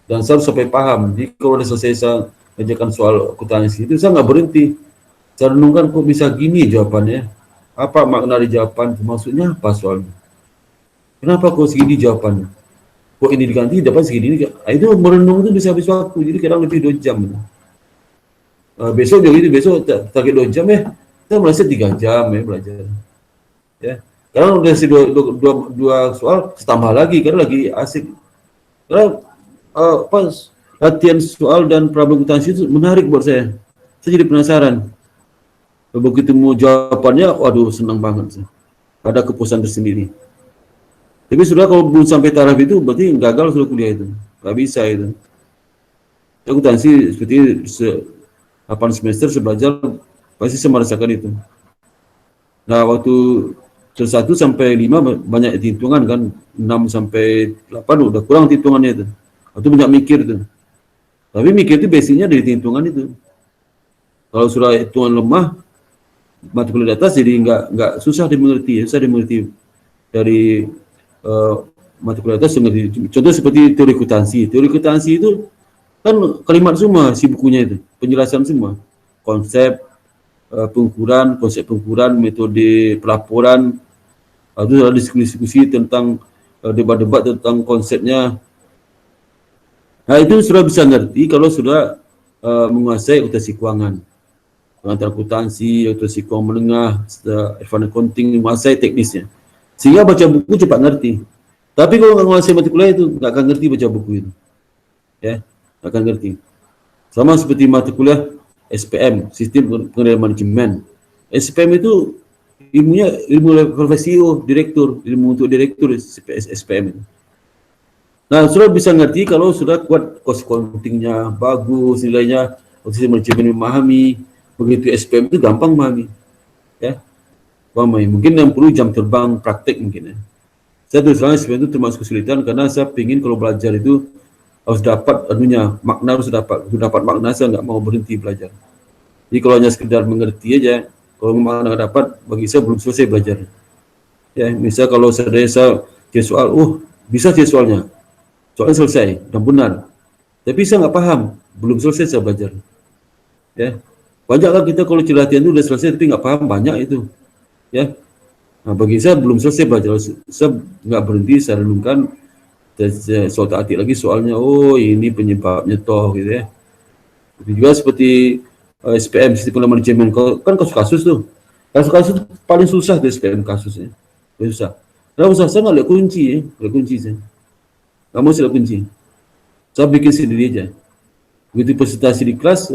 Dan saya harus sampai paham. Jadi kalau sudah selesai saya mengerjakan soal akuntansi itu, saya nggak berhenti. Saya renungkan kok bisa gini jawabannya. Apa makna di jawaban? Maksudnya apa soalnya? Kenapa kok segini jawabannya? Kok ini diganti dapat segini? Itu merenung itu bisa habis waktu. Jadi kadang lebih 2 jam. Besok juga itu, besok target 2 jam ya. Kita merasa 3 jam ya belajar. Ya. Karena udah dua soal, tambah lagi karena lagi asik. Karena latihan soal dan problem akuntansi itu menarik buat saya. Saya jadi penasaran. Begitu mau jawabannya, waduh senang banget. Ada kepuasan tersendiri. Tapi sudah kalau belum sampai taraf itu, berarti gagal sudah kuliah itu. Nggak bisa itu. Akuntansi seperti 8 semester saya belajar, pasti saya merasakan itu. Nah, waktu 1 sampai 5 banyak hitungan kan, 6 sampai 8 udah kurang hitungannya itu. Waktu banyak mikir itu. Tapi mikir itu basicnya dari hitungan itu. Kalau sudah hitungan lemah, mata kuliah di atas jadi nggak susah dimengerti, susah dimengerti dari mata kuliah atas. Contoh seperti teori akuntansi. Teori akuntansi itu kan kalimat semua si bukunya itu, penjelasan semua, konsep pengukuran, metode pelaporan, itu ada diskusi tentang debat-debat tentang konsepnya. Nah itu sudah bisa ngerti kalau sudah menguasai akuntansi keuangan, pengantar akuntansi, akuntansi keuangan menengah, advanced accounting, menguasai teknisnya, sehingga baca buku cepat ngerti. Tapi kalau nggak menguasai mata kuliah itu nggak akan ngerti baca buku itu, ya nggak akan ngerti. Sama seperti mata kuliah SPM, Sistem Pengendalian Manajemen. SPM itu ilmunya ilmu level CEO, direktur, ilmu untuk direktur SPM itu. Nah, sudah bisa ngerti kalau sudah kuat cost accounting-nya, bagus nilainya, sistem manajemen memahami, begitu SPM itu gampang memahami. Ya. Memahami. Mungkin yang perlu jam terbang praktek mungkin ya. Saya terus terang SPM itu termasuk kesulitan karena saya ingin kalau belajar itu harus dapat makna harus dapat makna, saya nggak mau berhenti belajar. Jadi kalau hanya sekedar mengerti aja, kalau makna nggak dapat, bagi saya belum selesai belajar. Ya, misal kalau saya cari soal, bisa cari soalnya selesai dan benar, tapi saya nggak paham, belum selesai saya belajar. Ya, banyak kita kalau cari latihan itu udah selesai tapi nggak paham, banyak itu. Ya, nah bagi saya belum selesai belajar, saya nggak berhenti, saya renungkan. Soal tak lagi soalnya, ini penyebabnya toh gitu ya. Itu juga seperti SPM, sistem pengendalian manajemen, kan kasus-kasus tuh. Kasus-kasus paling susah tuh SPM kasusnya. Paling susah. Kenapa susah? Saya nggak lihat kunci ya, saya. Nggak mau lihat kunci. Saya bikin sendiri aja. Begitu presentasi di kelas,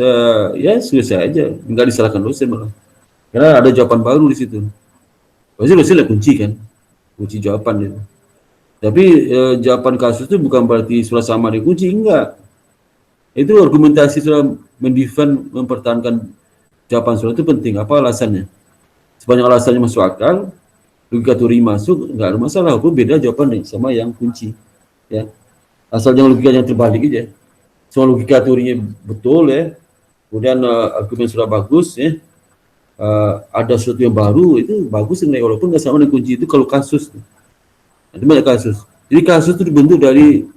ya selesai aja, nggak disalahkan dosen malah. Karena ada jawaban baru di situ. Pasti dosen lihat kunci kan, kunci jawaban itu. Tapi jawaban kasus itu bukan berarti sudah sama di kunci, enggak. Itu argumentasi sudah mendefend, mempertahankan jawaban surat itu penting. Apa alasannya? Sepanjang alasannya masuk akal, logika teori masuk, enggak ada masalah. Aku beda jawaban sama yang kunci. Ya, asal jangan logika yang terbalik aja. Soal logika teorinya betul ya, kemudian argumen sudah bagus ya, ada sesuatu yang baru itu bagus nilai, walaupun nggak sama dengan kunci itu kalau kasus. Itu banyak kasus. Jadi kasus itu dibentuk dari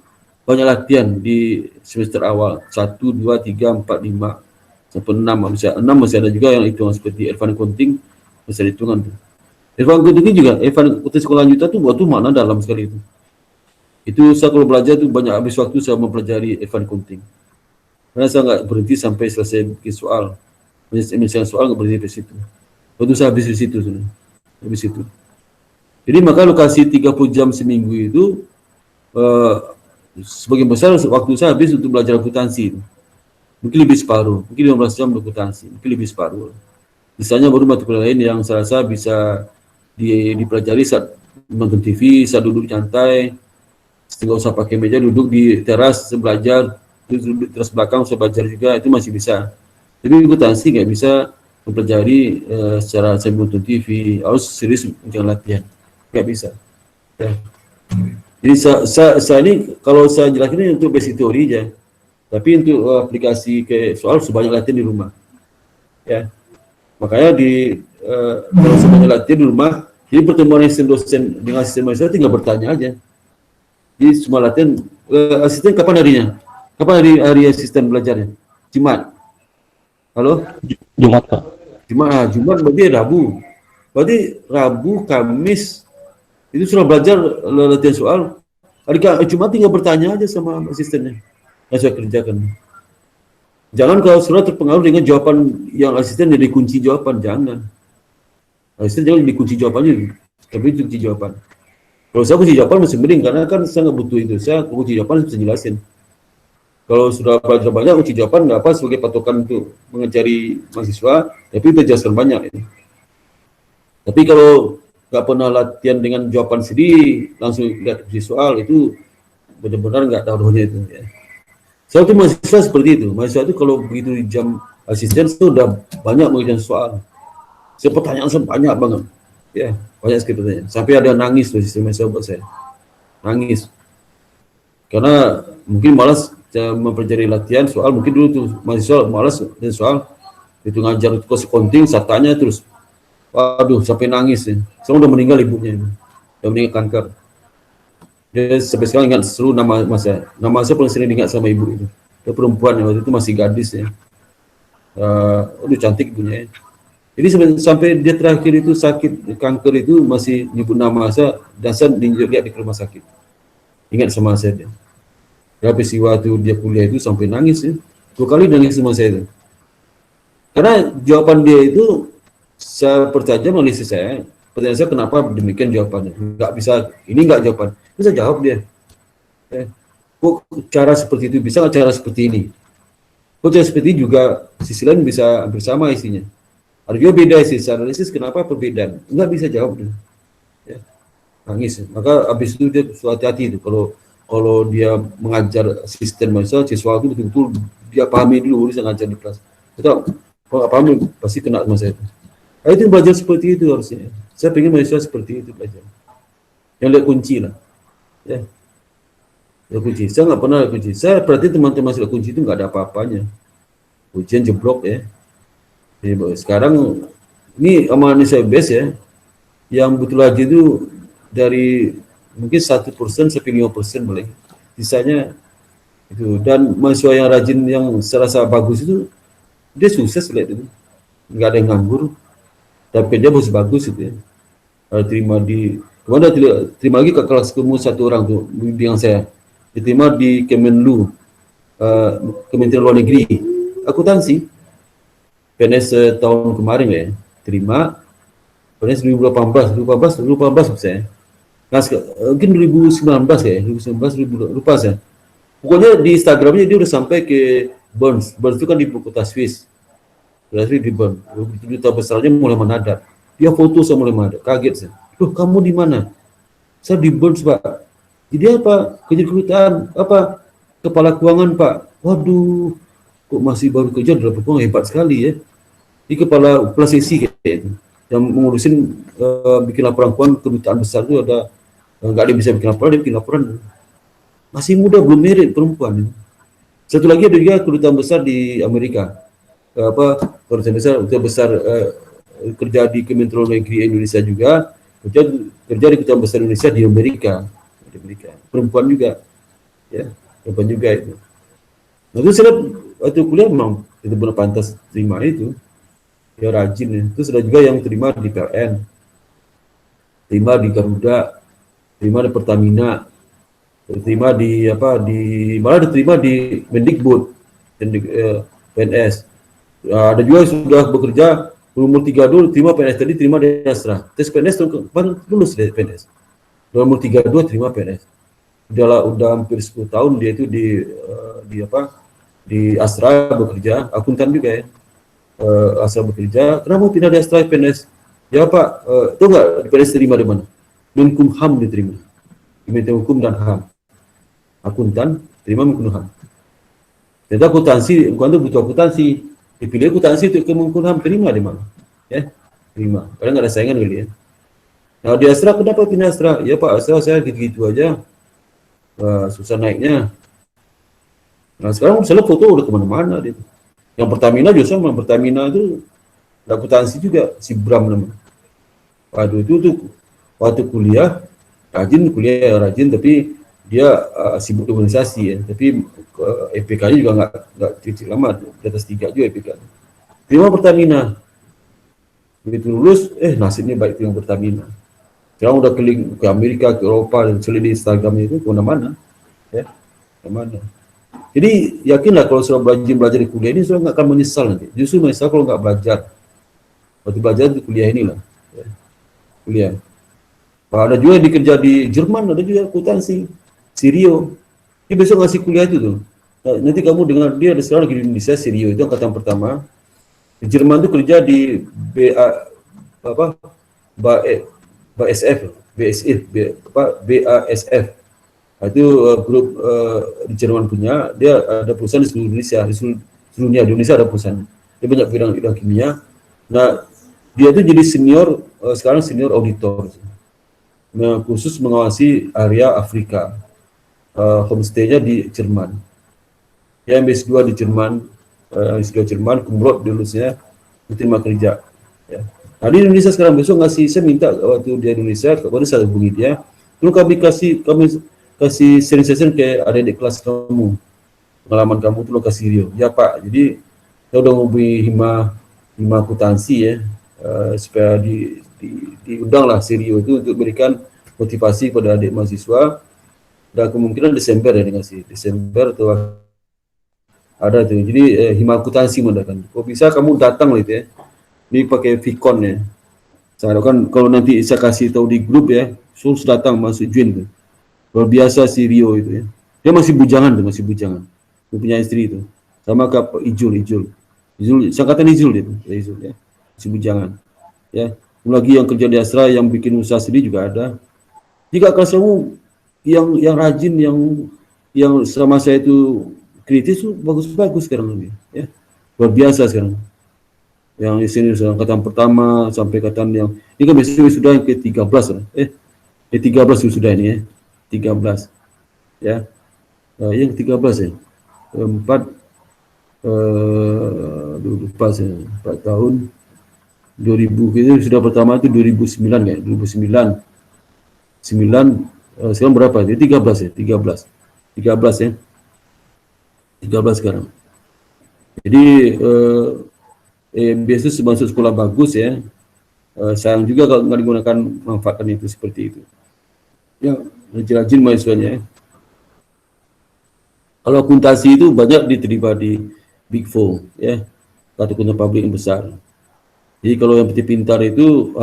banyak latihan di semester awal 1, 2, 3, 4, 5 sampai 6, masih ada juga yang hitungan seperti advance accounting, masih ada hitungan tuh. Advance accounting ini juga advance accounting sekolah lanjutan tuh buat tuh makna dalam sekali itu saya kalau belajar tuh banyak habis waktu saya mempelajari advance accounting karena saya nggak berhenti sampai selesai bikin soal, menyelesaikan soal nggak berhenti di situ. Waktu saya habis di situ sudah habis itu. Jadi maka lokasi 30 jam seminggu itu sebagian besar waktu saya habis untuk belajar akuntansi. Mungkin lebih separuh, mungkin 15 jam akuntansi, mungkin lebih separuh. Misalnya baru mata kuliah lain yang saya rasa bisa dipelajari saat nonton TV, saat duduk nyantai, nggak usah pakai meja, duduk di teras belajar, duduk di teras belakang usah belajar juga, itu masih bisa. Tapi akuntansi nggak bisa mempelajari secara sambil nonton TV, harus serius jangan latihan, nggak bisa. Ya. Jadi saya ini kalau saya jelasin ini untuk basic teori aja. Tapi untuk aplikasi ke soal sebanyak latihan di rumah, ya. Makanya kalau sebanyak latihan di rumah, jadi pertemuan asisten dosen dengan asisten mahasiswa tinggal bertanya aja. Jadi semua latihan, asisten kapan harinya? Kapan hari asisten belajarnya? Jumat. Halo? Jumat, Pak. Jumat berarti Rabu. Berarti Rabu, Kamis itu sudah belajar latihan soal. Hari Jumat tinggal bertanya aja sama asistennya. Yang saya kerjakan. Jangan kalau sudah terpengaruh dengan jawaban yang asisten jadi kunci jawaban, jangan. Asisten jangan jadi kunci jawabannya, tapi itu kunci jawaban. Kalau saya kunci jawaban masih mending, karena kan saya nggak butuh itu. Saya kunci jawaban bisa jelasin. Kalau sudah belajar banyak, kunci jawaban nggak apa sebagai patokan untuk mengajari mahasiswa, tapi itu jelaskan banyak ini. Tapi kalau nggak pernah latihan dengan jawaban sendiri, langsung lihat kunci soal, itu benar-benar nggak tahu rohnya itu. Ya. Saya tuh mahasiswa seperti itu. Mahasiswa itu kalau begitu di jam asisten itu udah banyak mengerjakan soal. Saya pertanyaan banyak banget. Ya, banyak sekali pertanyaan. Sampai ada nangis tuh sistem mahasiswa buat saya. Nangis. Karena mungkin malas mempelajari latihan soal. Mungkin dulu tuh mahasiswa malas dan soal. Itu ngajar itu konting, saya tanya terus. Waduh, sampai nangis ya. Saya udah meninggal ibunya. Udah meninggal kanker. Dia sampai sekarang ingat seluruh nama saya. Nama saya paling sering ingat sama ibu itu. Dia perempuan ya, waktu itu masih gadis ya. Aduh cantik ibunya ya. Jadi sampai dia terakhir itu sakit kanker itu masih nyebut nama saya dan saya lihat di rumah sakit. Ingat sama saya dia. Habis waktu dia kuliah itu sampai nangis ya. 2 kali nangis sama saya itu. Karena jawaban dia itu saya percaya melalui saya. Pertanyaan saya kenapa demikian jawabannya? Nggak bisa, ini nggak jawaban. Bisa jawab dia. Kok cara seperti itu bisa nggak cara seperti ini? Kok cara seperti ini juga sisi lain bisa hampir sama isinya. Ada juga beda sisi analisis, kenapa perbedaan? Nggak bisa jawab dia. Ya. Nangis. Maka habis itu dia hati-hati itu. Kalau dia mengajar sistem mahasiswa, siswa itu betul-betul dia pahami dulu, bisa ngajar di kelas. Kalau nggak pahami pasti kena sama saya. Nah, itu belajar seperti itu harusnya. Saya pengen mahasiswa seperti itu belajar. Yang lihat kunci lah. Ya. Lihat kunci. Saya nggak pernah lihat kunci. Saya berarti teman-teman lihat kunci itu nggak ada apa-apanya. Ujian jeblok ya. Jadi, sekarang ini amalan saya best ya. Yang betul aja itu dari mungkin 1% sampai 5% boleh. Sisanya itu. Dan mahasiswa yang rajin yang saya rasa bagus itu dia sukses lihat itu. Nggak ada yang nganggur. Tapi kerja bagus itu ya. Terima di kemana terima lagi ke kelas kamu satu orang tuh bimbingan saya diterima di Kemenlu, Kementerian Luar Negeri akuntansi PNS tahun kemarin ya terima PNS 2018 saya. Nah, mungkin 2019 ya 2019 lupa saya. Pokoknya di Instagramnya dia udah sampai ke Burns itu kan di kota Swiss. Berarti di Bern, duta besarnya mulai mendadak. Dia foto saya mulai mendadak, kaget saya. Loh, kamu di mana? Saya di Bern, Pak. Jadi apa? Kejuruteraan, apa? Kepala keuangan, Pak. Waduh, kok masih baru kerja dalam keuangan, hebat sekali ya. Ini kepala sesi kayak itu. Yang mengurusin bikin laporan keuangan kedutaan besar itu ada nggak ada bisa bikin laporan, dia bikin laporan. Masih muda, belum merit perempuan. Satu lagi ada juga kedutaan besar di Amerika. Kedutaan besar kerja di Kementerian Luar Negeri Indonesia juga, kerja di kedutaan besar Indonesia di Amerika, perempuan juga, ya. Depan juga itu. Nah, itu saya waktu kuliah memang itu benar pantas terima itu. Ya rajin ya. Terus ada juga yang terima di PLN, terima di Garuda, terima di Pertamina, terima di malah diterima di Mendikbud dan di PNS. Ada juga yang sudah bekerja umur 32 terima PNS, tadi terima di Astra. Tes PNS lulus dari PNS. Umur 32 terima PNS. Udah hampir 10 tahun dia itu di Astra bekerja, akuntan juga ya. Astra bekerja, kenapa tidak di Astra PNS? Ya Pak, itu enggak di PNS terima di mana? Menkumham diterima. Kementerian Hukum dan HAM. Akuntan, terima Menkumham. Ternyata akuntansi, bukan itu butuh akuntansi. Dipilih akuntansi untuk Kemenkumham, terima di mana? Ya, terima. Karena nggak ada saingan kali ya. Nah di Astra, kenapa pindah Astra? Ya Pak, Astra saya gitu-gitu aja. Susah naiknya. Nah sekarang misalnya foto udah kemana-mana gitu. Yang Pertamina juga sama, Pertamina itu akuntansi juga, si Bram namanya. Waduh itu tuh waktu kuliah rajin tapi dia sibuk organisasi ya, tapi EPK-nya juga nggak cuci lama, di atas 3 juga EPK. Terima Pertamina, begitu lulus, nasibnya baik dengan Pertamina. Sekarang udah keliling ke Amerika, ke Eropa, dan selalu di Instagramnya itu kemana-mana, ya, kemana. Jadi yakinlah kalau sudah belajar di kuliah ini sudah nggak akan menyesal nanti. Justru menyesal kalau nggak belajar. Waktu belajar di kuliah inilah, ya. Kuliah. Ada juga yang dikerja di Jerman, ada juga akuntansi, Sirio. Dia besok ngasih kuliah itu tuh. Nah, nanti kamu dengar dia ada sekarang lagi di Indonesia, Sirio itu angkatan pertama. Di Jerman tuh kerja di BASF. Itu grup di Jerman punya, dia ada perusahaan di seluruh Indonesia, di seluruh dunia, di Indonesia ada perusahaan. Dia banyak bidang kimia. Nah, dia itu jadi senior, sekarang senior auditor. Nah, khusus mengawasi area Afrika. Homestay-nya di Jerman. Ya, MS2 di Jerman, MS2 Jerman, kumlot lulusnya, diterima kerja. Ya. Nah, di Indonesia sekarang besok saya minta waktu di Indonesia, baru saya hubungi dia, terus kami kasih sharing ke adik-adik kelas kamu, pengalaman kamu tuh lokasi Rio. Ya Pak, jadi saya udah ngubungi hima akuntansi ya, supaya diundang lah si Rio itu untuk berikan motivasi pada adik mahasiswa. Dan kemungkinan Desember ya Desember atau ada tuh. Jadi hima akuntansi mengadakan. Kalau bisa kamu datang lah itu ya. Ini pakai Vicon ya. Saya harapkan kalau nanti saya kasih tahu di grup ya, suruh datang masuk join tuh. Luar biasa si Rio itu ya. Dia masih bujangan. Dia punya istri itu. Sama kayak Ijul, sangkatan Ijul itu, ya. Masih bujangan. Ya. Lagi yang kerja di Astra yang bikin usaha sendiri juga ada. Jika kelas kamu yang rajin, yang selama saya itu kritis tuh bagus sekarang ini, ya. Luar biasa sekarang. Yang di sini angkatan pertama sampai angkatan yang ini kan biasanya sudah yang ke-13 lah. 13 sudah ini ya. 13 ya. Yang 13 ya. 4 tahun 2000 itu sudah pertama itu 2009 ya. 2009 sekarang berapa? Itu 13 ya. 13 ya. 13 sekarang. Jadi biasanya masuk sekolah bagus ya. Sayang juga kalau nggak digunakan manfaatkan itu seperti itu. Ya, rajin mahasiswanya. Kalau akuntansi itu banyak diterima di Big Four ya, kartu akuntan publik yang besar. Jadi kalau yang pintar itu,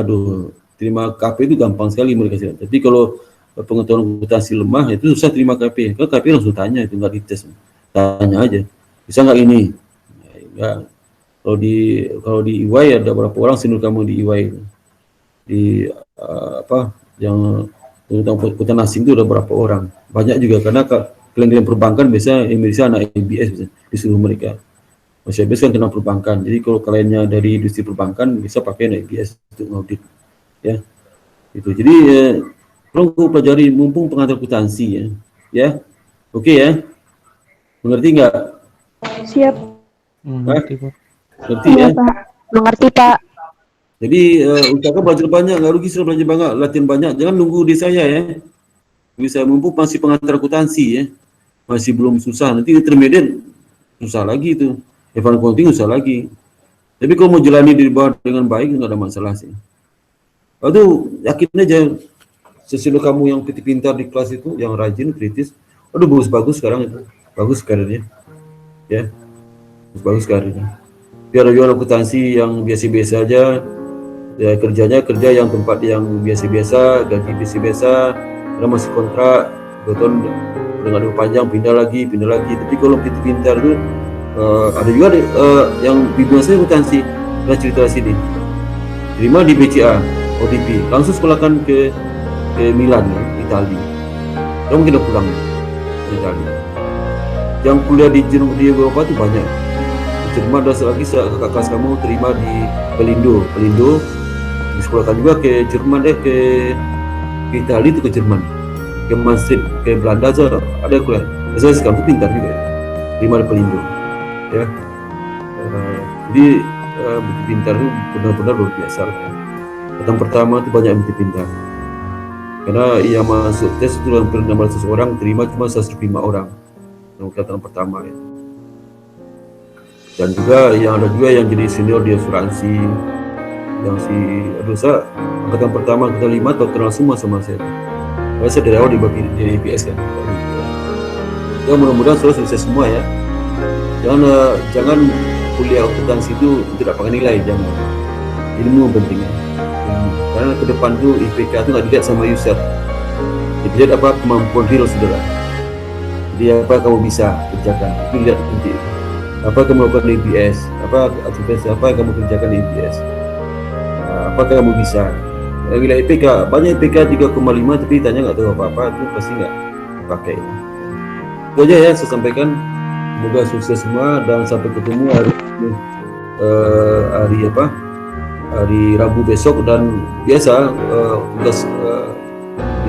terima KP itu gampang sekali mereka sih. Tapi kalau pengetahuan akuntansi lemah itu susah terima KP. Kalau KP langsung tanya, itu nggak dites, tanya aja, bisa nggak ini? Ya, kalau di EY ada berapa orang senior kamu di EY? Di yang akuntan asing itu ada berapa orang? Banyak juga karena klien perbankan biasanya Indonesia anak IBS disuruh mereka. Mas IBS kan kena perbankan. Jadi kalau kliennya dari industri perbankan bisa pakai IBS untuk audit. Ya. Itu. Jadi perlu pelajari mumpung pengantar akuntansi ya. Ya. Oke ya. Mengerti enggak? Siap. Mengerti, Pak. Mengerti ya? Pak. Mengerti, Pak. Jadi usahakan belajar banyak, nggak rugi sudah belajar banyak, latihan banyak. Jangan nunggu di saya ya. Bisa mumpung masih pengantar akuntansi ya. masih belum susah, nanti intermediate susah lagi itu, advanced accounting susah lagi. Tapi kalau mau jalani di bawah dengan baik nggak ada masalah sih. Aduh, yakin aja sesudah kamu yang pintar di kelas itu, yang rajin, kritis, aduh bagus sekarang itu, bagus karirnya, ya, bagus karirnya. Biar jual akuntansi yang biasa-biasa aja, ya kerjanya kerja yang tempat yang biasa-biasa, gaji biasa-biasa, karena masih kontrak, betul dengan libur panjang pindah lagi. Tapi kalau pintar itu ada juga yang biasa akuntansi, pernah cerita sini, terima di BCA, OTP, langsung sekolahkan ke Milan ya, Italia. Kamu mungkin udah pulang ke Italia. Yang kuliah di Eropa itu banyak. Di Jerman ada lagi kakak kelas kamu terima di Pelindo, disekolahkan juga ke Jerman ke Italia itu ke Jerman, ke Maastricht, ke Belanda aja ada kuliah. Saya sekarang itu pintar juga, terima di Pelindo, ya. Jadi bukti pintar itu benar-benar luar biasa. Yang pertama itu banyak bukti pintar. Karena ia masuk tes itu hampir 600 orang, terima cuma 105 orang. Yang angkatan pertama ya. Dan juga ada juga yang jadi senior di asuransi, yang saya angkatan pertama, angkatan 5 atau kenal semua sama saya. Karena saya dari awal di IPS kan. Ya mudah-mudahan sukses semua ya. Jangan kuliah akuntansi itu tidak pakai nilai, jangan. Ilmu pentingnya. Karena ke depan tuh IPK itu nggak dilihat sama user, dilihat apa kemampuan hero saudara. Jadi apa kamu bisa kerjakan, itu lihat nanti. Apa kamu lakukan di IPS, apa yang kamu kerjakan di IPS, apa kamu bisa. Bila IPK banyak IPK 3,5 tapi tanya nggak tahu apa-apa, itu pasti nggak pakai. Itu aja ya saya sampaikan. Semoga sukses semua dan sampai ketemu hari Rabu besok. Dan biasa tugas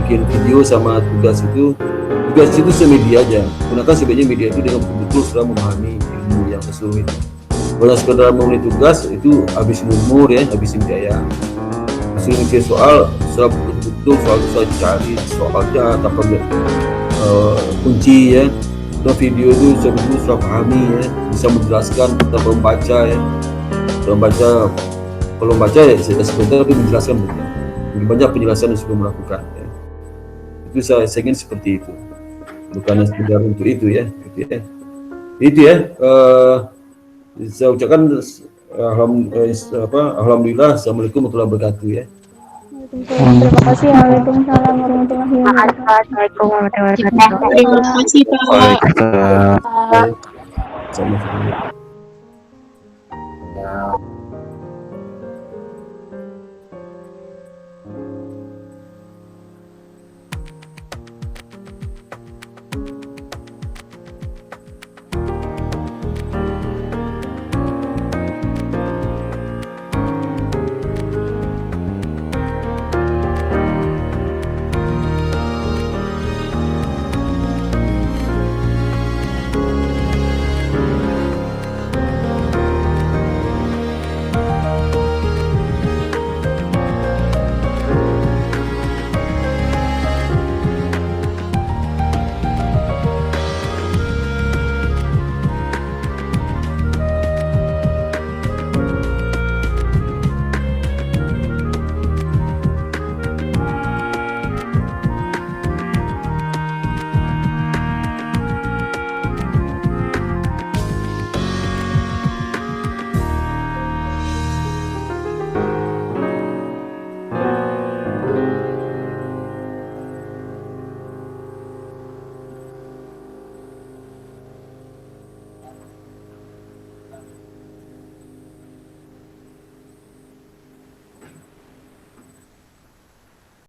bikin video sama tugas itu semedia aja. Gunakan sebaiknya media itu dengan betul-betul sudah memahami ilmu yang keseluruhan itu. Kalau sekedar memenuhi tugas itu habisin umur ya, habisin biaya. Hasil mikir soal sudah betul-betul soal cari soalnya tanpa kunci ya. Dan video itu betul-betul sudah pahami ya, bisa menjelaskan tanpa membaca ya. Kalau baca ya sebentar tapi menjelaskan lebih banyak penjelasan yang sudah melakukan ya. Itu saya ingin seperti itu, bukan sekedar untuk itu ya. Saya ucapkan alhamdulillah, assalamualaikum warahmatullahi wabarakatuh ya. Terima kasih. Waalaikumsalam warahmatullahi wabarakatuh. Terima kasih Pak. Waalaikumsalam. Sama-sama.